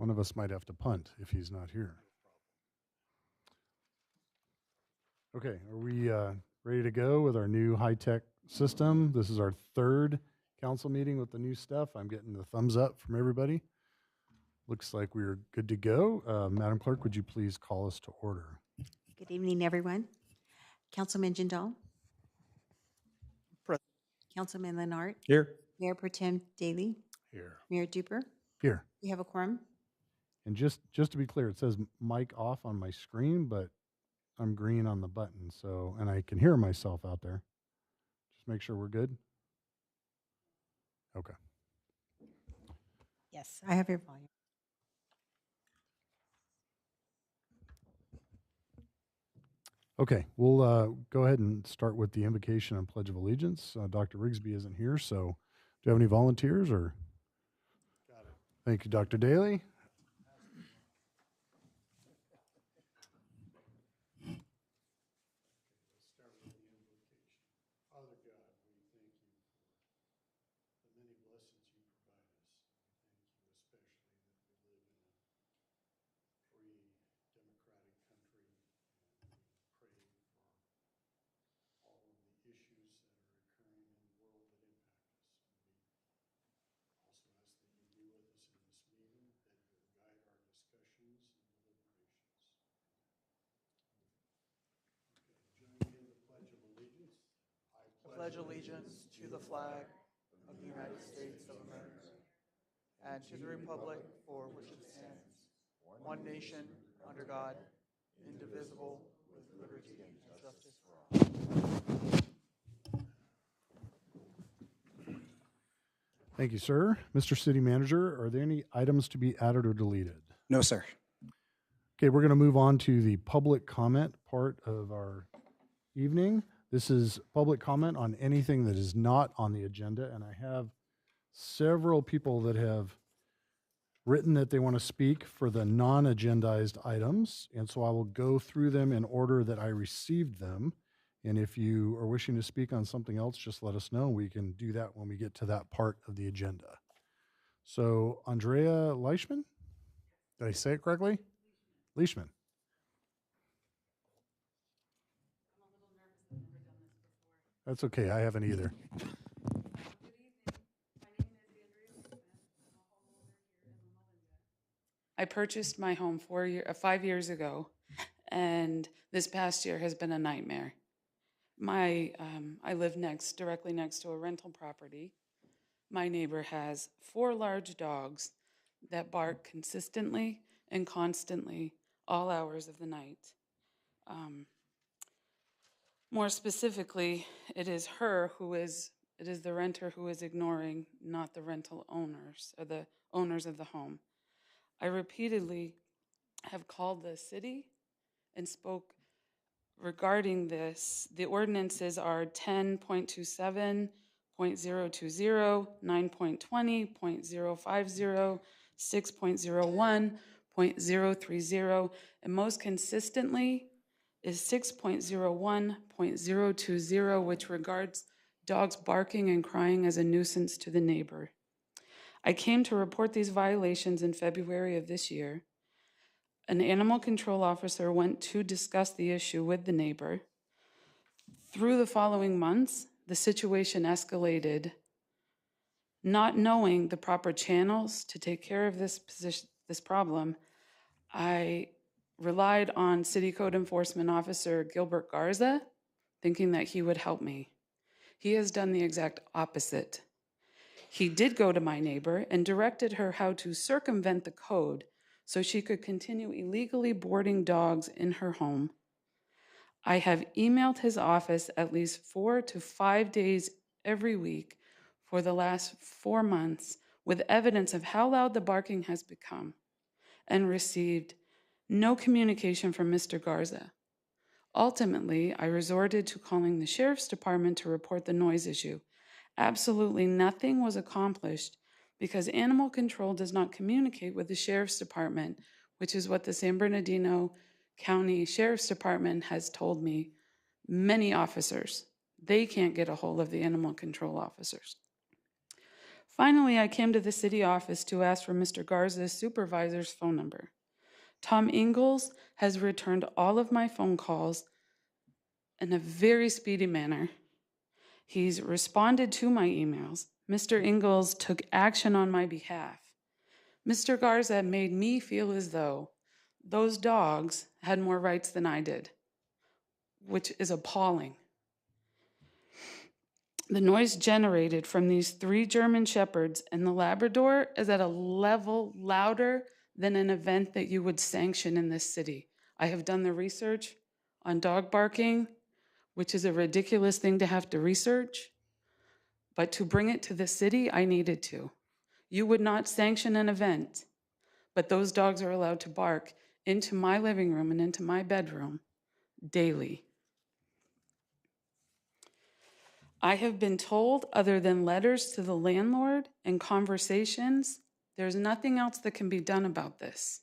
One of us might have to punt if he's not here. Okay, are we ready to go with our new high-tech system? This is our third council meeting with the new stuff. I'm getting the thumbs up from everybody. Looks like we're good to go. Madam Clerk, would you please call us to order? Good evening, everyone. Councilman Jindal. Present. Councilman Leonard. Here. Mayor Pro Tem Daly. Here. Mayor Duper. Here. We have a quorum. And just to be clear, it says mic off on my screen, but I'm green on the button, so, and I can hear myself out there. Just make sure we're good. Okay. Yes, I have your volume. Okay, we'll go ahead and start with the invocation and Pledge of Allegiance. Dr. Rigsby isn't here, so do you have any volunteers or? Got it. Thank you, Dr. Daly. Pledge allegiance to the flag of the United States of America and to the republic for which it stands, one nation, under God, indivisible, with liberty and justice for all. Thank you, sir. Mr. City Manager, are there any items to be added or deleted? No, sir. Okay, we're going to move on to the public comment part of our evening. This is public comment on anything that is not on the agenda, and I have several people that have written that they want to speak for the non-agendized items, and so I will go through them in order that I received them. And if you are wishing to speak on something else, just let us know. We can do that when we get to that part of the agenda. So, Andrea Leishman? Did I say it correctly? Leishman. That's okay. I haven't either. Good evening. My name is Andrea Leishman. I'm a homeowner here in Loma. I purchased my home 5 years ago, and this past year has been a nightmare. I live directly next to a rental property. My neighbor has 4 large dogs that bark consistently and constantly all hours of the night. More specifically, it is the renter who is ignoring, not the rental owners, or the owners of the home. I repeatedly have called the city and spoke regarding this. The ordinances are 10.27, 0.020, 9.20, 0.050, 6.01, 0.030, and most consistently is 6.01.020, which regards dogs barking and crying as a nuisance to the neighbor. I came to report these violations in February of this year. An animal control officer went to discuss the issue with the neighbor. Through the following months, the situation escalated. Not knowing the proper channels to take care of this problem, I relied on City Code Enforcement Officer Gilbert Garza, thinking that he would help me. He has done the exact opposite. He did go to my neighbor and directed her how to circumvent the code so she could continue illegally boarding dogs in her home. I have emailed his office at least 4 to 5 days every week for the last 4 months with evidence of how loud the barking has become, and received no communication from Mr. Garza. Ultimately, I resorted to calling the sheriff's department to report the noise issue. Absolutely nothing was accomplished because animal control does not communicate with the sheriff's department, which is what the San Bernardino County Sheriff's Department has told me. Many officers, they can't get a hold of the animal control officers. Finally, I came to the city office to ask for Mr. Garza's supervisor's phone number. Tom Ingalls has returned all of my phone calls in a very speedy manner. He's responded to my emails. Mr. Ingalls took action on my behalf. Mr. Garza made me feel as though those dogs had more rights than I did, which is appalling. The noise generated from these 3 German Shepherds and the Labrador is at a level louder than an event that you would sanction in this city. I have done the research on dog barking, which is a ridiculous thing to have to research, but to bring it to the city, I needed to. You would not sanction an event, but those dogs are allowed to bark into my living room and into my bedroom daily. I have been told, other than letters to the landlord and conversations, there's nothing else that can be done about this.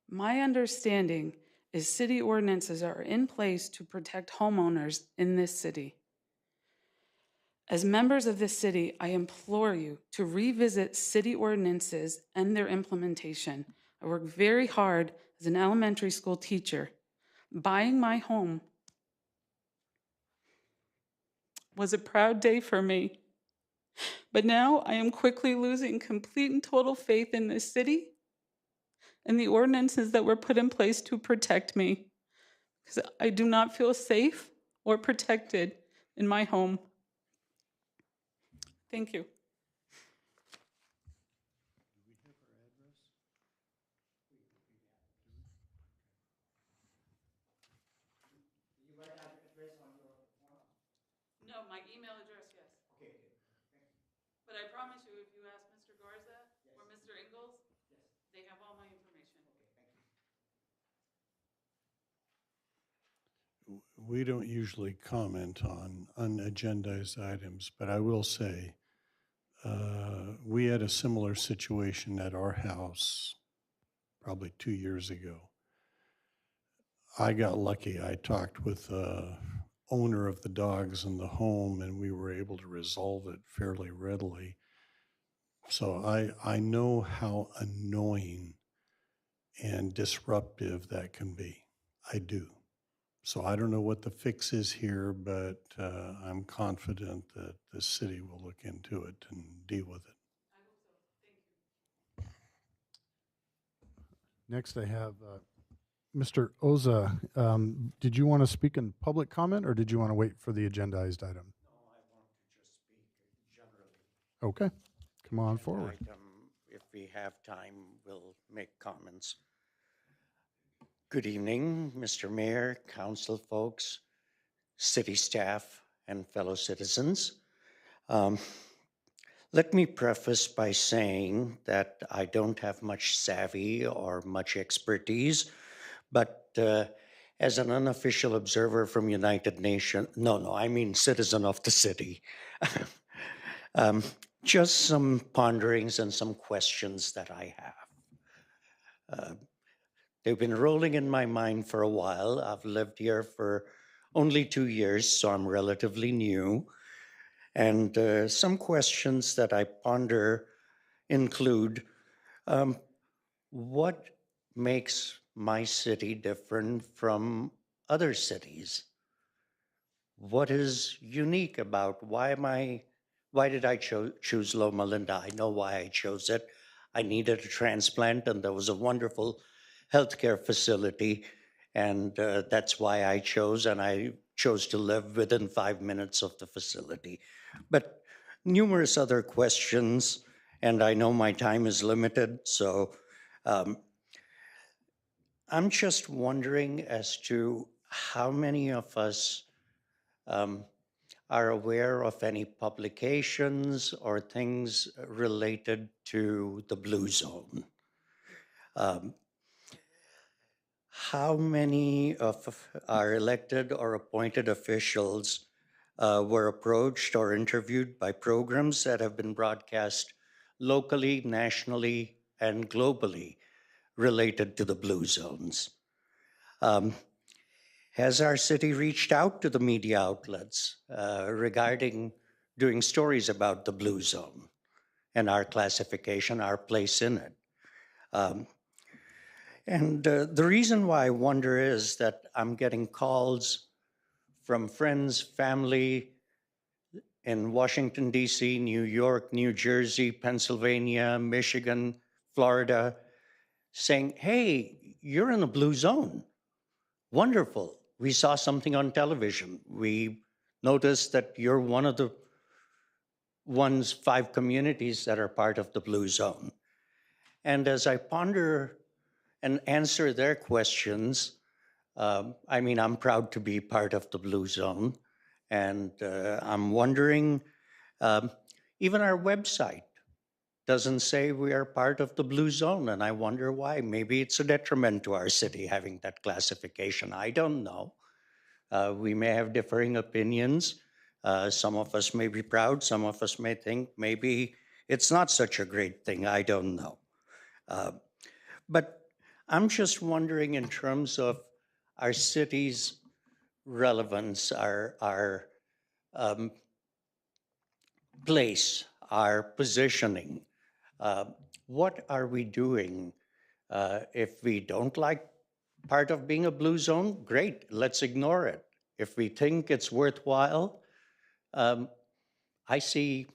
My understanding is city ordinances are in place to protect homeowners in this city. As members of this city, I implore you to revisit city ordinances and their implementation. I work very hard as an elementary school teacher. Buying my home was a proud day for me. But now I am quickly losing complete and total faith in this city and the ordinances that were put in place to protect me, because I do not feel safe or protected in my home. Thank you. No, my email address, yes. Okay. But I promise you, if you ask Mr. Garza or Mr. Ingalls, they have all my information. We don't usually comment on unagendized items, but I will say we had a similar situation at our house probably 2 years ago. I got lucky. I talked with the owner of the dogs in the home, and we were able to resolve it fairly readily. So I know how annoying and disruptive that can be. I do. So I don't know what the fix is here, but I'm confident that the city will look into it and deal with it. Next, I have Mr. Oza. Did you want to speak in public comment, or did you want to wait for the agendized item? No, I want to just speak generally. Okay, come on forward. If we have time, we'll make comments. Good evening, Mr. Mayor, council folks, city staff, and fellow citizens. Let me preface by saying that I don't have much savvy or much expertise, but as an unofficial observer from United Nations, I mean citizen of the city, just some ponderings and some questions that I have. They've been rolling in my mind for a while. I've lived here for only 2 years, so I'm relatively new. And some questions that I ponder include, what makes my city different from other cities? What is unique about why did I choose Loma Linda? I know why I chose it. I needed a transplant, and there was a wonderful healthcare facility, and that's why I chose, and I chose to live within 5 minutes of the facility. But numerous other questions, and I know my time is limited, so I'm just wondering as to how many of us are aware of any publications or things related to the Blue Zone. How many of our elected or appointed officials were approached or interviewed by programs that have been broadcast locally, nationally, and globally related to the Blue Zones? Has our city reached out to the media outlets regarding doing stories about the Blue Zone? and our classification, our place in it. The reason why I wonder is that I'm getting calls from friends, family in Washington, D.C., New York, New Jersey, Pennsylvania, Michigan, Florida, saying, hey, you're in a blue zone. Wonderful. We saw something on television. We noticed that you're one of the 5 communities that are part of the blue zone. And as I ponder and answer their questions, I'm proud to be part of the blue zone. And I'm wondering, even our website doesn't say we are part of the blue zone, and I wonder why. Maybe it's a detriment to our city having that classification. I don't know. We may have differing opinions. Some of us may be proud. Some of us may think maybe it's not such a great thing. I don't know. But I'm just wondering in terms of our city's relevance, our place, our positioning. What are we doing? If we don't like part of being a blue zone, great, let's ignore it. If we think it's worthwhile, I see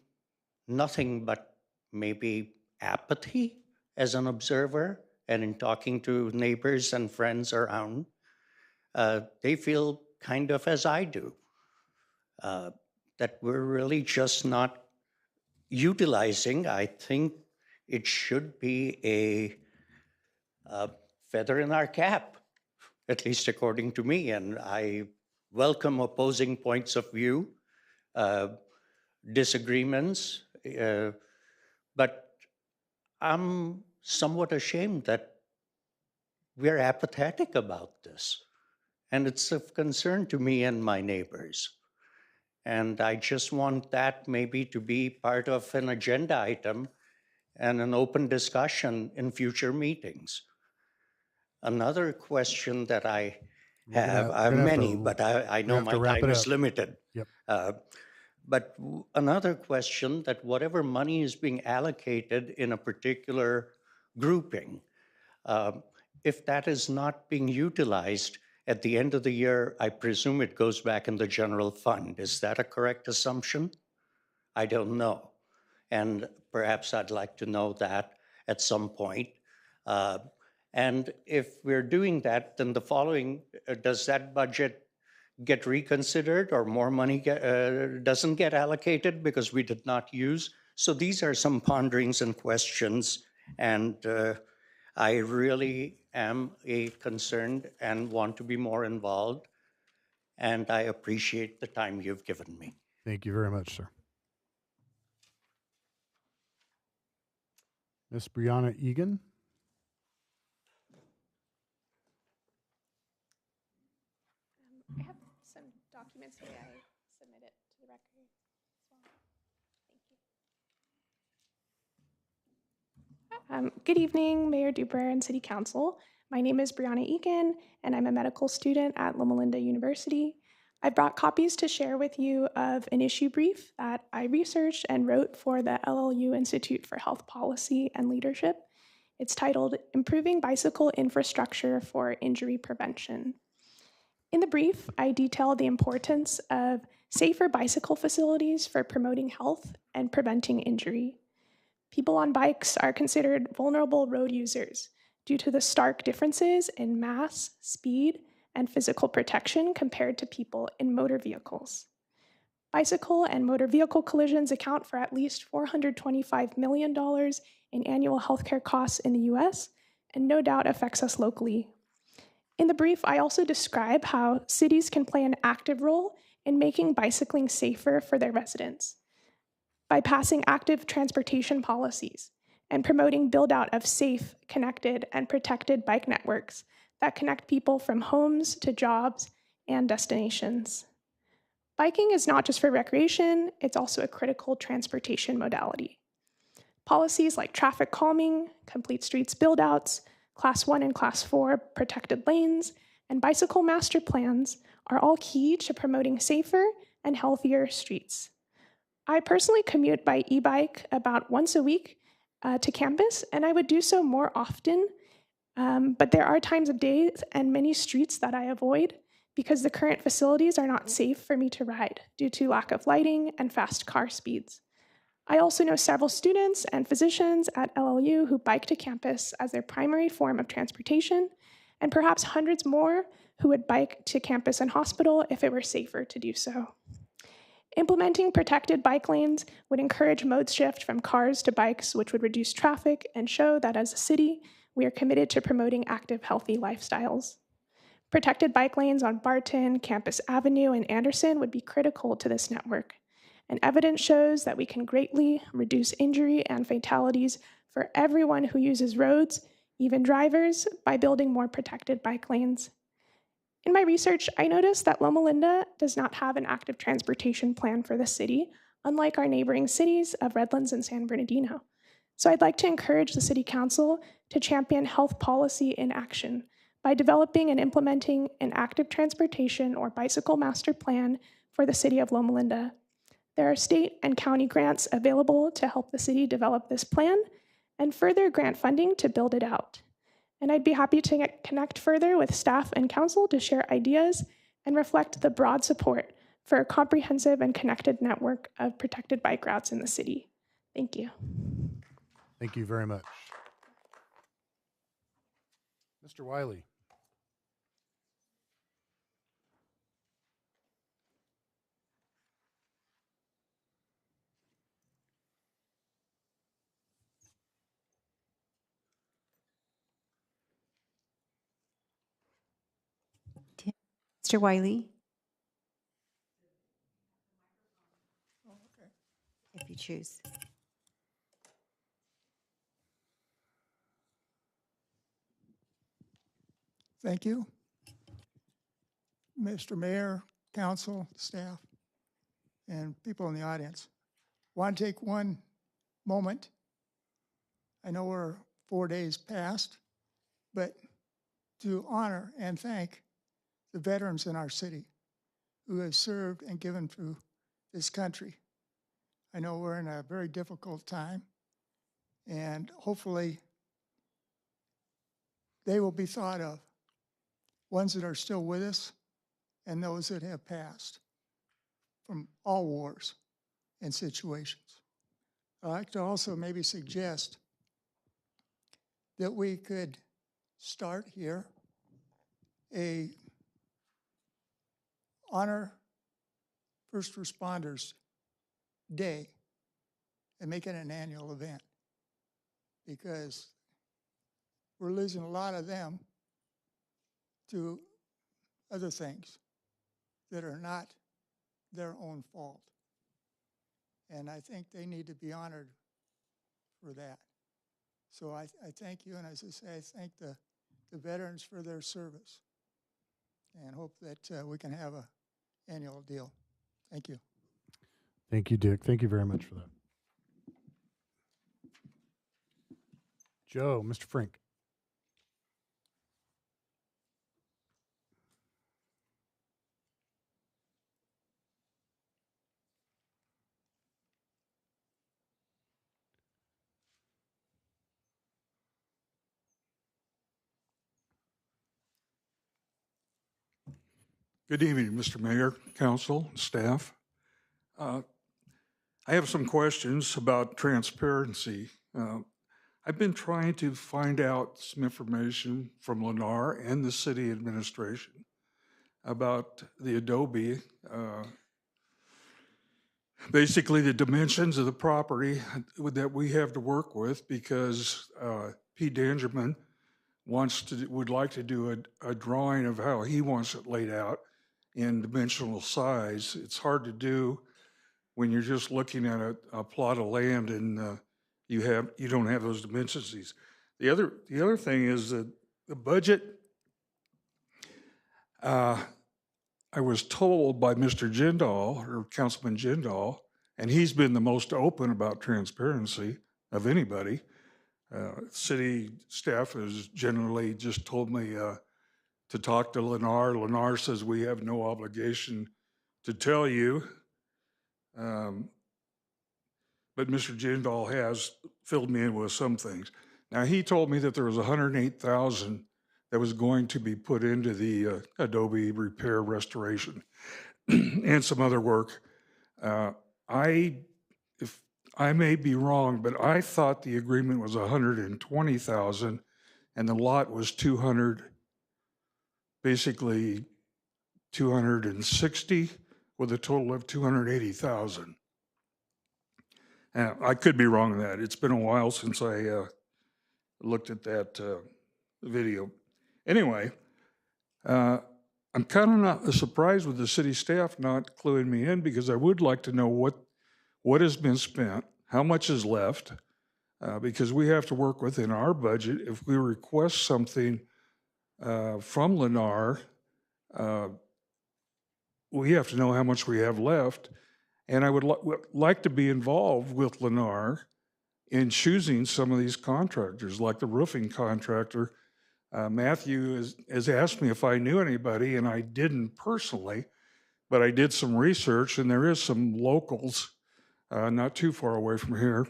nothing but maybe apathy as an observer, and in talking to neighbors and friends around, they feel kind of as I do, that we're really just not utilizing. I think it should be a feather in our cap, at least according to me, and I welcome opposing points of view, disagreements, but I'm somewhat ashamed that we're apathetic about this. And it's of concern to me and my neighbors. And I just want that maybe to be part of an agenda item and an open discussion in future meetings. Another question that I have, I have many, but I know my time is limited. Yep. But another question, that whatever money is being allocated in a particular grouping, if that is not being utilized, at the end of the year, I presume it goes back in the general fund. Is that a correct assumption? I don't know. And perhaps I'd like to know that at some point. And if we're doing that, then the following, does that budget get reconsidered, or more money doesn't get allocated because we did not use? So these are some ponderings and questions, and I really am concerned and want to be more involved, and I appreciate the time you've given me. Thank you very much, sir. Ms. Brianna Egan. I have some documents here. I submit it to the record as well. Thank you. Good evening, Mayor Duper and City Council. My name is Brianna Egan, and I'm a medical student at Loma University. I brought copies to share with you of an issue brief that I researched and wrote for the LLU Institute for Health Policy and Leadership. It's titled, Improving Bicycle Infrastructure for Injury Prevention. In the brief, I detail the importance of safer bicycle facilities for promoting health and preventing injury. People on bikes are considered vulnerable road users due to the stark differences in mass, speed, and physical protection compared to people in motor vehicles. Bicycle and motor vehicle collisions account for at least $425 million in annual healthcare costs in the US, and no doubt affects us locally. In the brief, I also describe how cities can play an active role in making bicycling safer for their residents by passing active transportation policies and promoting build-out of safe, connected, and protected bike networks that connect people from homes to jobs and destinations. Biking is not just for recreation, it's also a critical transportation modality. Policies like traffic calming, complete streets build-outs, Class 1 and Class 4 protected lanes, and bicycle master plans are all key to promoting safer and healthier streets. I personally commute by e-bike about once a week to campus, and I would do so more often. But there are times of days and many streets that I avoid because the current facilities are not safe for me to ride due to lack of lighting and fast car speeds. I also know several students and physicians at LLU who bike to campus as their primary form of transportation, and perhaps hundreds more who would bike to campus and hospital if it were safer to do so. Implementing protected bike lanes would encourage mode shift from cars to bikes, which would reduce traffic and show that as a city, we are committed to promoting active, healthy lifestyles. Protected bike lanes on Barton, Campus Avenue, and Anderson would be critical to this network. And evidence shows that we can greatly reduce injury and fatalities for everyone who uses roads, even drivers, by building more protected bike lanes. In my research, I noticed that Loma Linda does not have an active transportation plan for the city, unlike our neighboring cities of Redlands and San Bernardino. So I'd like to encourage the City Council to champion health policy in action by developing and implementing an active transportation or bicycle master plan for the city of Loma Linda. There are state and county grants available to help the city develop this plan and further grant funding to build it out. And I'd be happy to connect further with staff and council to share ideas and reflect the broad support for a comprehensive and connected network of protected bike routes in the city. Thank you. Thank you very much. Mr. Wiley. Mr. Wiley, if you choose. Thank you. Mr. Mayor, council, staff, and people in the audience. Want to take one moment. I know we're 4 days past, but to honor and thank the veterans in our city who have served and given to this country. I know we're in a very difficult time, and hopefully they will be thought of, ones that are still with us and those that have passed from all wars and situations. I'd like to also maybe suggest that we could start here a honor first responders day and make it an annual event, because we're losing a lot of them to other things that are not their own fault. And I think they need to be honored for that. So I thank you, and as I say, I thank the veterans for their service, and hope that we can have an annual deal. Thank you. Thank you, Dick. Thank you very much for that. Joe, Mr. Frank. Good evening, Mr. Mayor, council, staff. I have some questions about transparency. I've been trying to find out some information from Lennar and the city administration about the Adobe, basically the dimensions of the property that we have to work with, because Pete Dangerman would like to do a drawing of how he wants it laid out in dimensional size. It's hard to do when you're just looking at a plot of land and you don't have those dimensions. The other thing is that the budget. I was told by Mr. Jindal, or Councilman Jindal, and he's been the most open about transparency of anybody. City staff has generally just told me to talk to Lennar. Lennar says we have no obligation to tell you. but Mr. Jindal has filled me in with some things. Now, he told me that there was 108,000 that was going to be put into the Adobe repair restoration and some other work. If I may be wrong, but I thought the agreement was 120,000 and the lot was 200, basically 260 with a total of 280,000. I could be wrong on that. It's been a while since I looked at that video. Anyway, I'm kind of not surprised with the city staff not cluing me in, because I would like to know what has been spent, how much is left, because we have to work within our budget. If we request something from Lennar, we have to know how much we have left. And I would like to be involved with Lennar in choosing some of these contractors, like the roofing contractor. Matthew has asked me if I knew anybody, and I didn't personally, but I did some research, and there is some locals not too far away from here.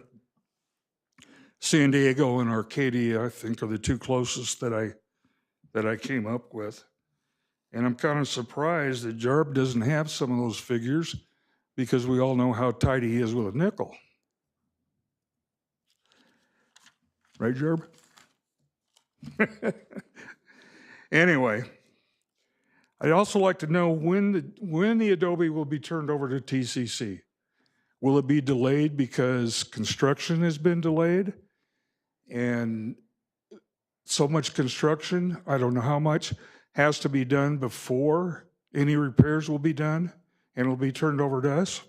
San Diego and Arcadia, I think, are the two closest that I came up with. And I'm kind of surprised that Jarb doesn't have some of those figures, because we all know how tight he is with a nickel. Right, Jarb? Anyway, I'd also like to know when the Adobe will be turned over to TCC. Will it be delayed because construction has been delayed? And so much construction, I don't know how much, has to be done before any repairs will be done and it'll be turned over to us?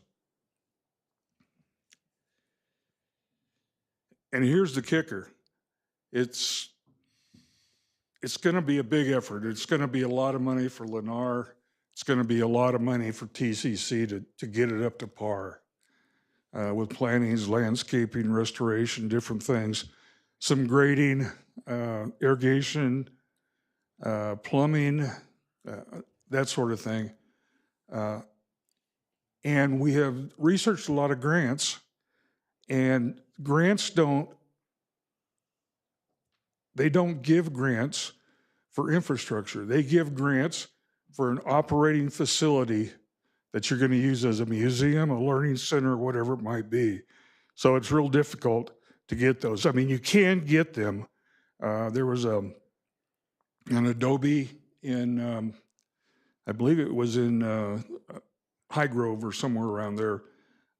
And here's the kicker. It's going to be a big effort. It's going to be a lot of money for Lennar. It's going to be a lot of money for TCC to get it up to par with plantings, landscaping, restoration, different things. Some grading, irrigation, plumbing, that sort of thing. And we have researched a lot of grants, and grants don't give grants for infrastructure. They give grants for an operating facility that you're going to use as a museum, a learning center, whatever it might be. So it's real difficult to get those. I mean, you can get them. There was an Adobe in, I believe it was in Highgrove or somewhere around there,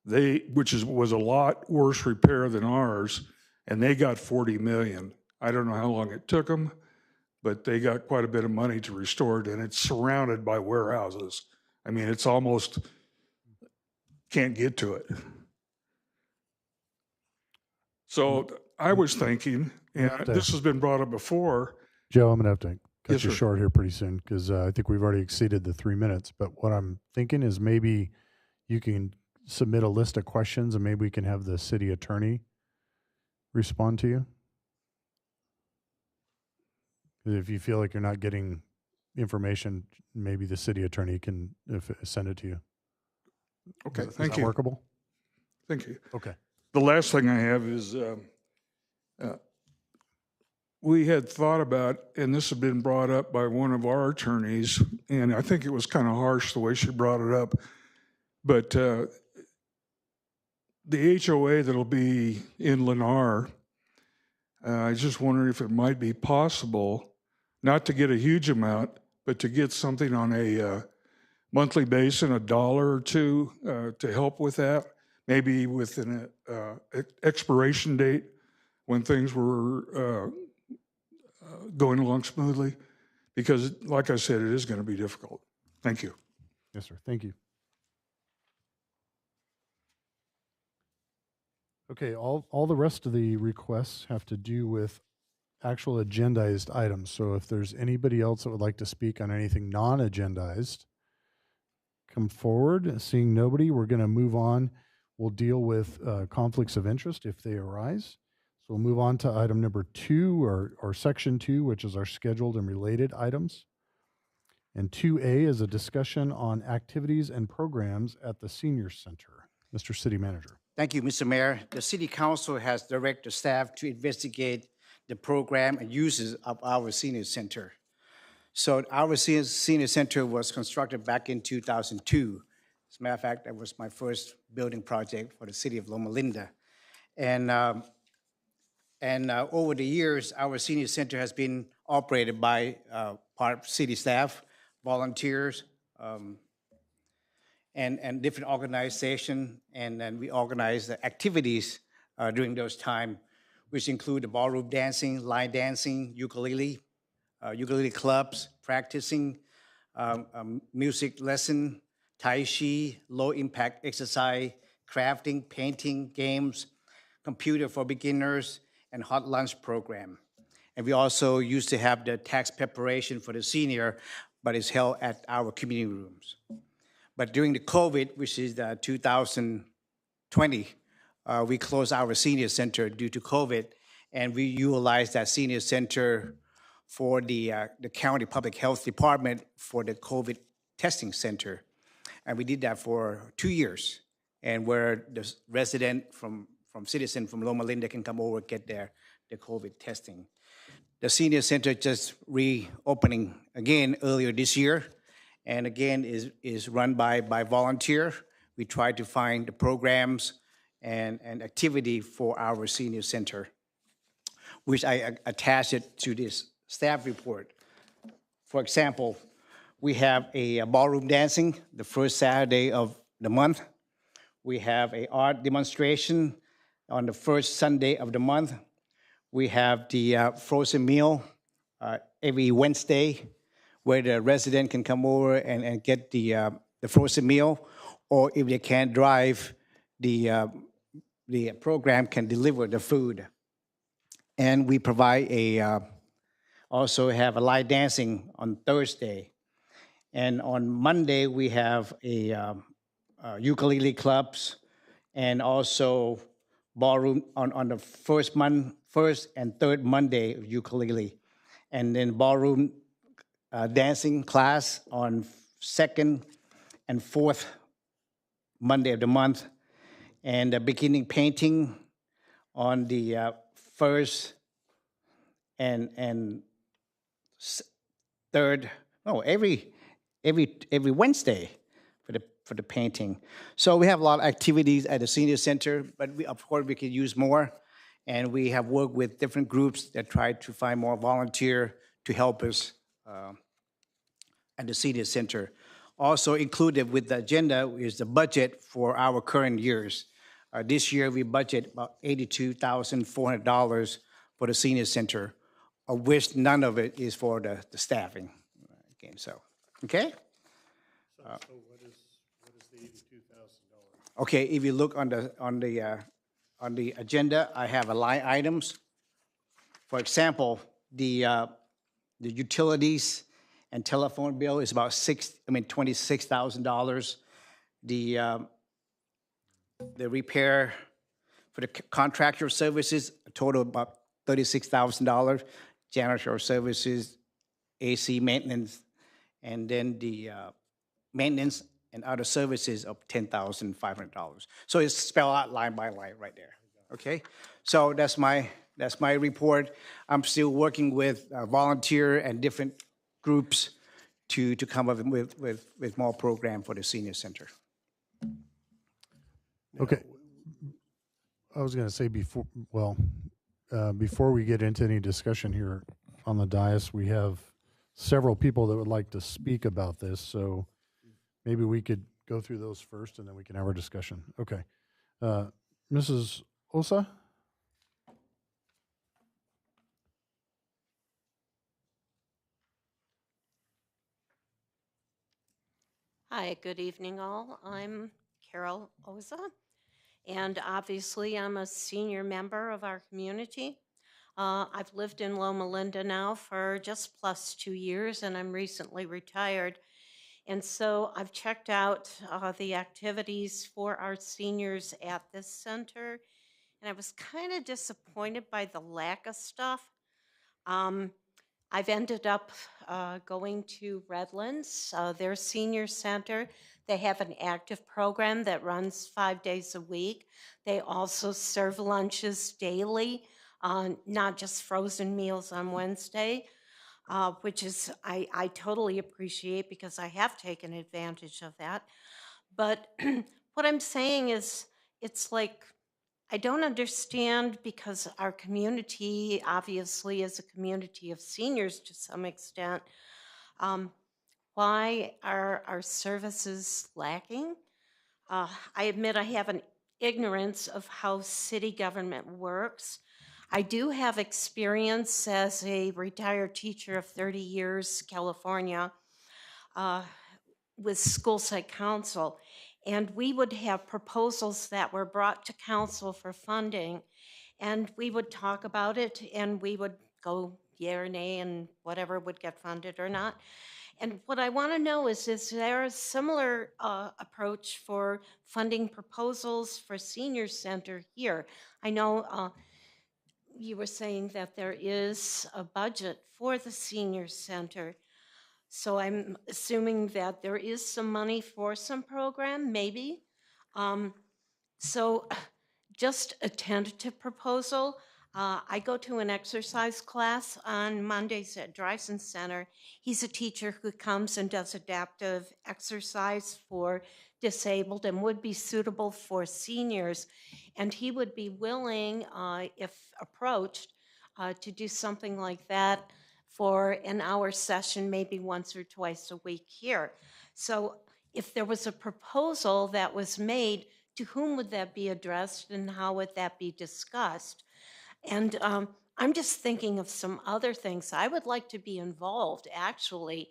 was a lot worse repair than ours, and they got 40 million. I don't know how long it took them, but they got quite a bit of money to restore it, and it's surrounded by warehouses. I mean, it's almost can't get to it. So I was thinking, and this has been brought up before. Joe, I'm going to have to cut Yes, you sir. short here pretty soon, because I think we've already exceeded the 3 minutes. But what I'm thinking is maybe you can submit a list of questions, and maybe we can have the city attorney respond to you. If you feel like you're not getting information, maybe the city attorney can send it to you. Okay, Is thank that you. workable? Thank you. Okay. The last thing I have is we had thought about, and this had been brought up by one of our attorneys, and I think it was kind of harsh the way she brought it up, but the HOA that'll be in Lennar, I was just wondering if it might be possible not to get a huge amount, but to get something on a monthly basis, $1 or $2 to help with that, maybe with an expiration date when things were going along smoothly, because like I said, it is going to be difficult. Thank you. Yes, sir. Thank you. Okay, all the rest of the requests have to do with actual agendized items. So if there's anybody else that would like to speak on anything non-agendized, come forward. Seeing nobody, we're going to move on. We'll deal with conflicts of interest if they arise. So we'll move on to item number 2, or section 2, which is our scheduled and related items. And 2A is a discussion on activities and programs at the Senior Center. Mr. City Manager. Thank you, Mr. Mayor. The City Council has directed staff to investigate the program and uses of our senior center. So our senior center was constructed back in 2002. As a matter of fact, that was my first building project for the city of Loma Linda. And over the years, our senior center has been operated by part city staff, volunteers, and different organizations. And then we organize the activities during those time, which include the ballroom dancing, line dancing, ukulele clubs, practicing, music lesson, tai chi, low impact exercise, crafting, painting, games, computer for beginners, and hot lunch program. And we also used to have the tax preparation for the senior, but it's held at our community rooms. But during the COVID, which is 2020, we closed our senior center due to COVID, and we utilized that senior center for the county public health department for the COVID testing center. And we did that for 2 years, and where the resident citizen from Loma Linda can come over and get the COVID testing. The senior center just reopening again earlier this year, and again is run by volunteer. We try to find the programs and activity for our senior center, which I attach it to this staff report. For example, we have a ballroom dancing the first Saturday of the month. We have an art demonstration on the first Sunday of the month. We have the frozen meal every Wednesday, where the resident can come over and get the frozen meal, or if they can't drive, the program can deliver the food. And we provide also have a light dancing on Thursday. And on Monday, we have a ukulele clubs, and also ballroom on the first and third Monday of ukulele. And then ballroom dancing class on second and fourth Monday of the month. And beginning painting on the first and third, no, every Wednesday for the painting. So we have a lot of activities at the senior center, but of course we could use more. And we have worked with different groups that try to find more volunteer to help us at the senior center. Also included with the agenda is the budget for our current years. This year we budget about $82,400 for the senior center, of which none of it is for the staffing. Okay, so, okay? So what is the $82,000? Okay, if you look on the agenda, I have a line items. For example, the utilities and telephone bill is about $26,000. The repair for the contractor services, a total of about $36,000. Janitor services, AC maintenance, and then the maintenance and other services of $10,500. So it's spelled out line by line right there. Okay, so that's my report. I'm still working with volunteer and different groups to come up with more program for the senior center. Okay. I was going to say before we get into any discussion here on the dais, we have several people that would like to speak about this. So maybe we could go through those first, and then we can have our discussion. Okay. Mrs. Osa? Hi, good evening all. I'm Carol Oza, and obviously I'm a senior member of our community. I've lived in Loma Linda now for just plus 2 years, and I'm recently retired. And so I've checked out the activities for our seniors at this center, and I was kind of disappointed by the lack of stuff. I've ended up going to Redlands, their senior center. They have an active program that runs 5 days a week. They also serve lunches daily, not just frozen meals on Wednesday, which is, I totally appreciate because I have taken advantage of that. But what I'm saying is, it's like, I don't understand because our community obviously is a community of seniors to some extent. Why are our services lacking? I admit I have an ignorance of how city government works. I do have experience as a retired teacher of 30 years, California, with school site council. And we would have proposals that were brought to council for funding, and we would talk about it, and we would go yea or nay, and whatever would get funded or not. And what I want to know is there a similar approach for funding proposals for senior center here? I know you were saying that there is a budget for the senior center. So I'm assuming that there is some money for some program, maybe. So just a tentative proposal. I go to an exercise class on Mondays at Dryson Center. He's a teacher who comes and does adaptive exercise for disabled and would be suitable for seniors. And he would be willing, if approached, to do something like that for an hour session, maybe once or twice a week here. So if there was a proposal that was made, to whom would that be addressed and how would that be discussed? And I'm just thinking of some other things. I would like to be involved, actually,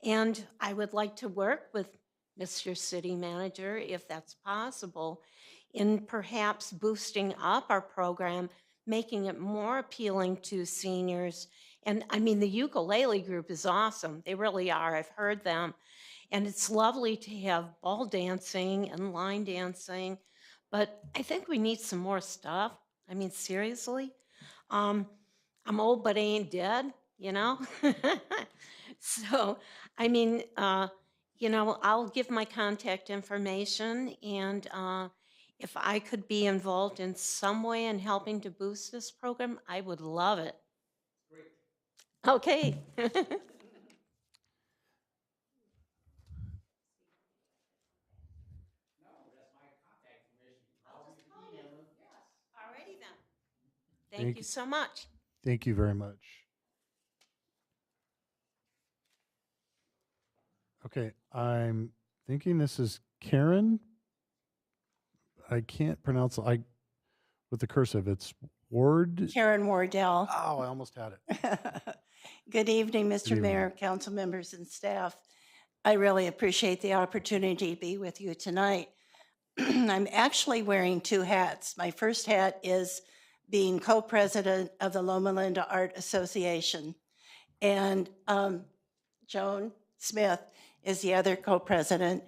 and I would like to work with Mr. City Manager, if that's possible, in perhaps boosting up our program, making it more appealing to seniors. And I mean, the ukulele group is awesome. They really are. I've heard them. And it's lovely to have ball dancing and line dancing, but I think we need some more stuff. I mean, seriously. I'm old, but I ain't dead, you know? So, I mean, you know, I'll give my contact information, and if I could be involved in some way in helping to boost this program, I would love it. Great. Okay. Alrighty then. Thank you so much. Thank you very much. Okay, I'm thinking this is Karen. I can't pronounce with the cursive. It's Ward. Karen Wardell. Oh, I almost had it. Good evening, Mr. evening. Mayor, council members, and staff. I really appreciate the opportunity to be with you tonight. I'm actually wearing two hats. My first hat is being co-president of the Loma Linda Art Association. And Joan Smith is the other co-president.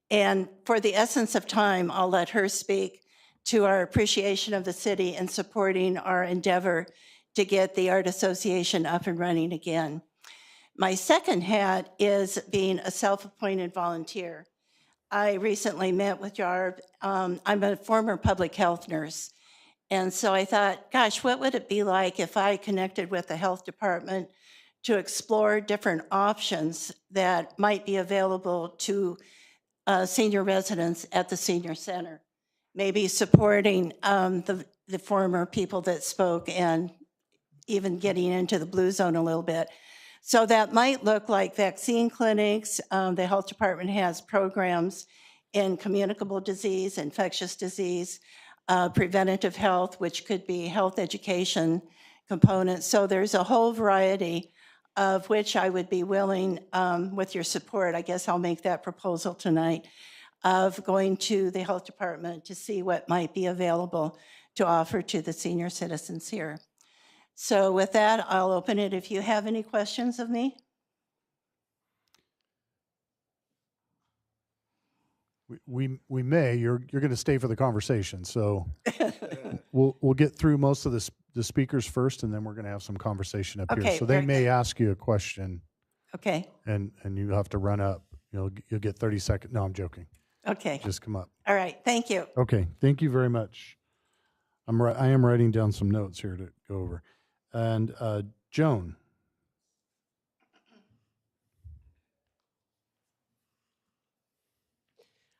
And for the essence of time, I'll let her speak to our appreciation of the city and supporting our endeavor to get the Art Association up and running again. My second hat is being a self-appointed volunteer. I recently met with Jarb. I'm a former public health nurse. And so I thought, gosh, what would it be like if I connected with the health department to explore different options that might be available to senior residents at the senior center? Maybe supporting the former people that spoke and even getting into the blue zone a little bit. So that might look like vaccine clinics. The health department has programs in communicable disease, infectious disease, preventative health, which could be health education components. So there's a whole variety of which I would be willing, with your support, I guess I'll make that proposal tonight, of going to the health department to see what might be available to offer to the senior citizens here. So with that, I'll open it if you have any questions of me. We may. You're going to stay for the conversation, so we'll get through most of the speakers first, and then we're going to have some conversation up here. So they may ask you a question. Okay. And you have to run up. You'll get 30 seconds. No, I'm joking. Okay. Just come up. All right. Thank you. Okay. Thank you very much. I am writing down some notes here to go over. And Joan.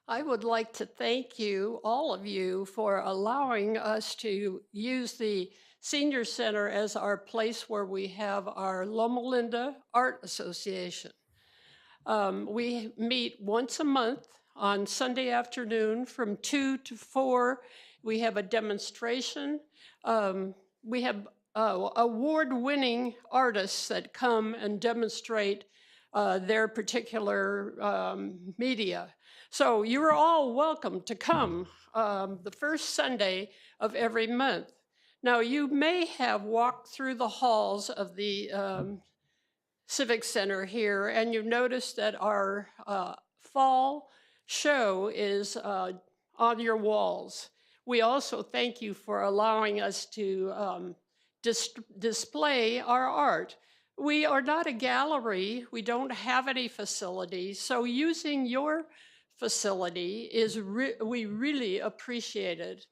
I would like to thank you, all of you, for allowing us to use the Senior Center as our place where we have our Loma Linda Art Association. We meet once a month on Sunday afternoon from 2 to 4. We have a demonstration. We have award-winning artists that come and demonstrate their particular media. So you're all welcome to come the first Sunday of every month. Now, you may have walked through the halls of the Civic Center here, and you notice that our fall show is on your walls. We also thank you for allowing us to display our art. We are not a gallery. We don't have any facilities. So using your facility is we really appreciate it.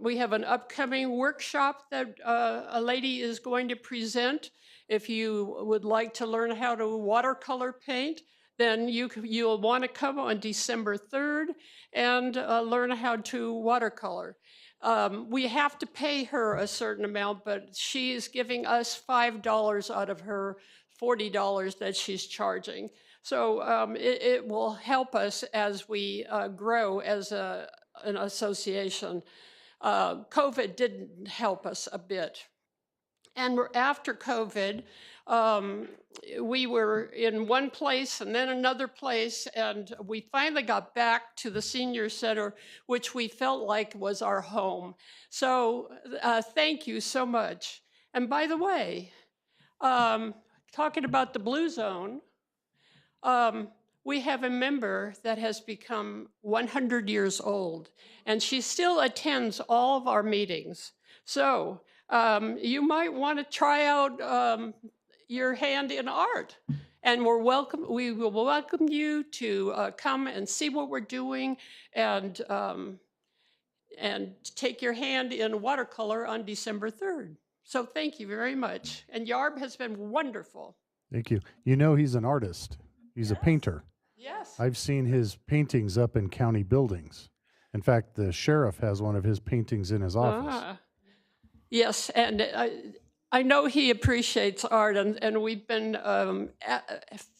We have an upcoming workshop that a lady is going to present. If you would like to learn how to watercolor paint, then you'll want to come on December 3rd and learn how to watercolor. We have to pay her a certain amount, but she is giving us $5 out of her $40 that she's charging. So it will help us as we grow as an association. COVID didn't help us a bit. And after COVID, we were in one place and then another place, and we finally got back to the Senior Center, which we felt like was our home. So thank you so much. And by the way, talking about the Blue Zone, we have a member that has become 100 years old, and she still attends all of our meetings. So you might want to try out your hand in art, and we will welcome you to come and see what we're doing and take your hand in watercolor on December 3rd. So thank you very much. And Yarb has been wonderful. Thank you. You know he's an artist. He's a painter. Yes. I've seen his paintings up in county buildings. In fact, the sheriff has one of his paintings in his office. Yes, and I know he appreciates art, and we've been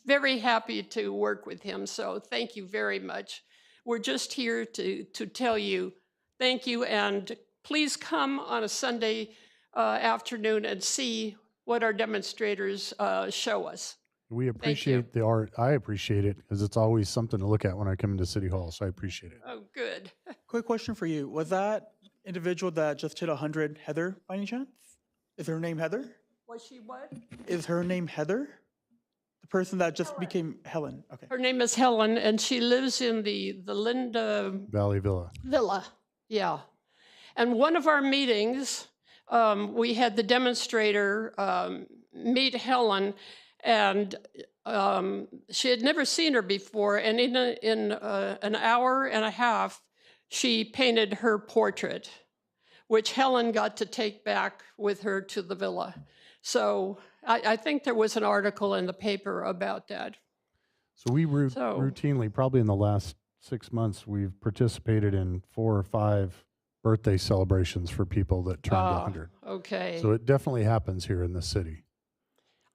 very happy to work with him, so thank you very much. We're just here to tell you thank you, and please come on a Sunday afternoon and see what our demonstrators show us. We appreciate the art. I appreciate it because it's always something to look at when I come into City Hall, so I appreciate it. Oh, good. Quick question for you. Was that individual that just hit 100 Heather by any chance? Is her name Heather? Was she what? Is her name Heather? The person that just became Helen. Okay. Her name is Helen, and she lives in the Linda Valley Villa. Yeah. And one of our meetings, we had the demonstrator meet Helen, and she had never seen her before, and in an hour and a half, she painted her portrait, which Helen got to take back with her to the villa. So I think there was an article in the paper about that. So we routinely, probably in the last 6 months, we've participated in 4 or 5 birthday celebrations for people that turned 100. Okay. So it definitely happens here in the city.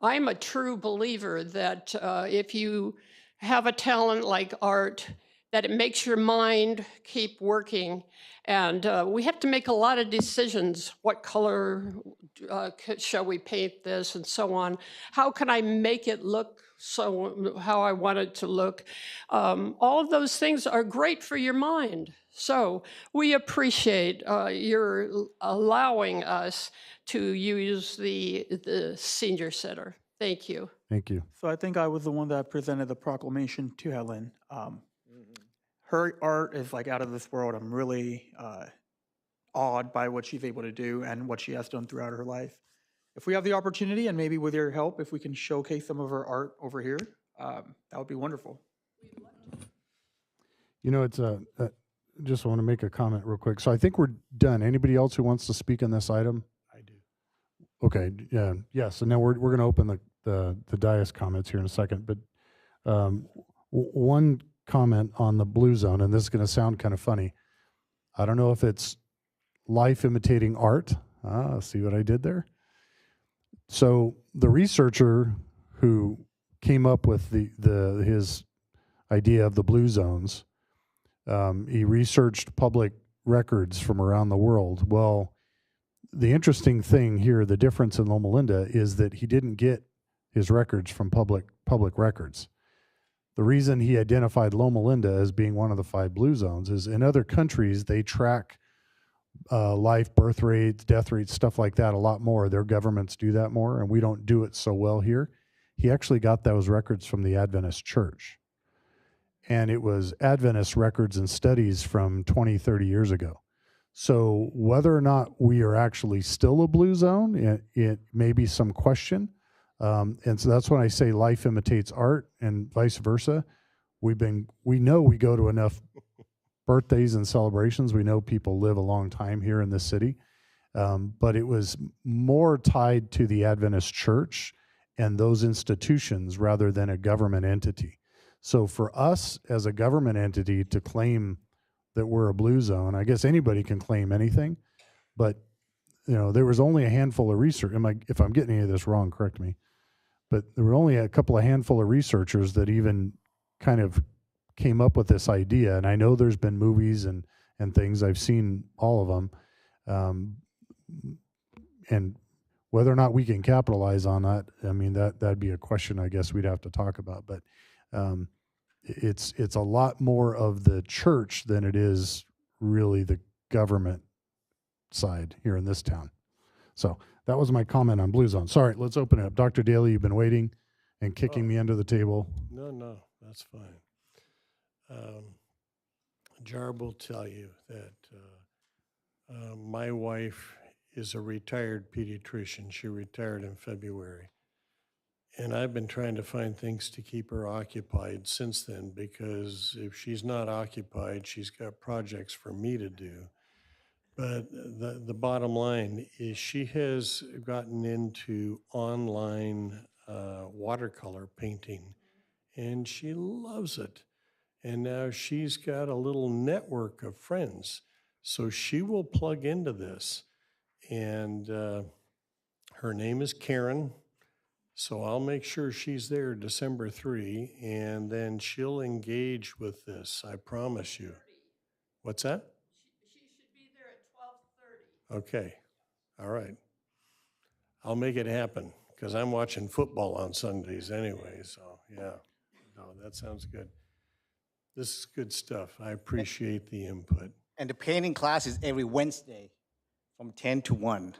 I'm a true believer that if you have a talent like art, that it makes your mind keep working. And we have to make a lot of decisions. What color shall we paint this and so on? How can I make it look how I want it to look? All of those things are great for your mind. So we appreciate your allowing us to use the Senior Center. Thank you. Thank you. So I think I was the one that presented the proclamation to Helen. Her art is like out of this world. I'm really awed by what she's able to do and what she has done throughout her life. If we have the opportunity, and maybe with your help, if we can showcase some of her art over here, that would be wonderful. You know, it's just want to make a comment real quick. So I think we're done. Anybody else who wants to speak on this item? I do. Okay, yeah, yes, and now we're going to open the dais comments here in a second, but one comment on the blue zone, and this is going to sound kind of funny. I don't know if it's life imitating art. See what I did there? So the researcher who came up with his idea of the blue zones, he researched public records from around the world. Well, the interesting thing here, the difference in Loma Linda, is that he didn't get his records from public records. The reason he identified Loma Linda as being one of the 5 blue zones is in other countries, they track life, birth rates, death rates, stuff like that a lot more. Their governments do that more, and we don't do it so well here. He actually got those records from the Adventist Church. And it was Adventist records and studies from 20, 30 years ago. So whether or not we are actually still a blue zone, it may be some question. And so that's when I say life imitates art and vice versa. We know we go to enough birthdays and celebrations. We know people live a long time here in this city. But it was more tied to the Adventist Church and those institutions rather than a government entity. So for us as a government entity to claim that we're a blue zone, I guess anybody can claim anything, but there was only a handful of research. If I'm getting any of this wrong, correct me. But there were only a couple of handful of researchers that even kind of came up with this idea. And I know there's been movies and things. I've seen all of them. And whether or not we can capitalize on that, that'd be a question I guess we'd have to talk about. But it's a lot more of the church than it is really the government side here in this town. So that was my comment on blue zone. Sorry, let's open it up. Dr. Daly, you've been waiting and kicking me under the table. No, that's fine. Jarb will tell you that my wife is a retired pediatrician. She retired in February. And I've been trying to find things to keep her occupied since then, because if she's not occupied, she's got projects for me to do. But the bottom line is she has gotten into online watercolor painting, and she loves it. And now she's got a little network of friends. So she will plug into this. And her name is Karen. So I'll make sure she's there December 3, and then she'll engage with this. I promise you. What's that? She should be there at 12:30. Okay. All right. I'll make it happen because I'm watching football on Sundays anyway. So, yeah. No, that sounds good. This is good stuff. I appreciate the input. And the painting class is every Wednesday from 10 to 1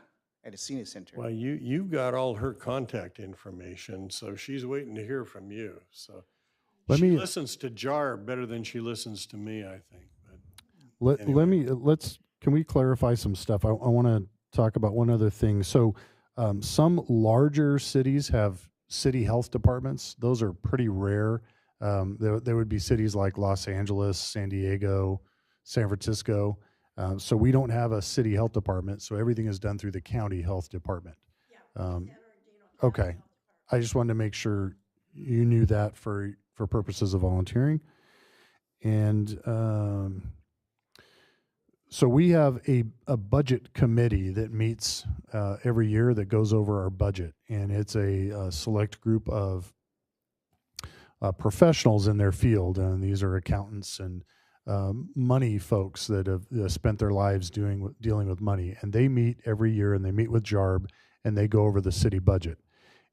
at the senior center. Well, you've got all her contact information, so she's waiting to hear from you. So she listens to Jar better than she listens to me, I think. But anyway. Can we clarify some stuff? I want to talk about one other thing. So some larger cities have city health departments. Those are pretty rare. There would be cities like Los Angeles, San Diego, San Francisco. So we don't have a city health department, so everything is done through the county health department. Okay. I just wanted to make sure you knew that for purposes of volunteering. And so we have a budget committee that meets every year that goes over our budget, and it's a select group of professionals in their field, and these are accountants and money folks that have spent their lives dealing with money, and they meet every year, and they meet with Jarb, and they go over the city budget.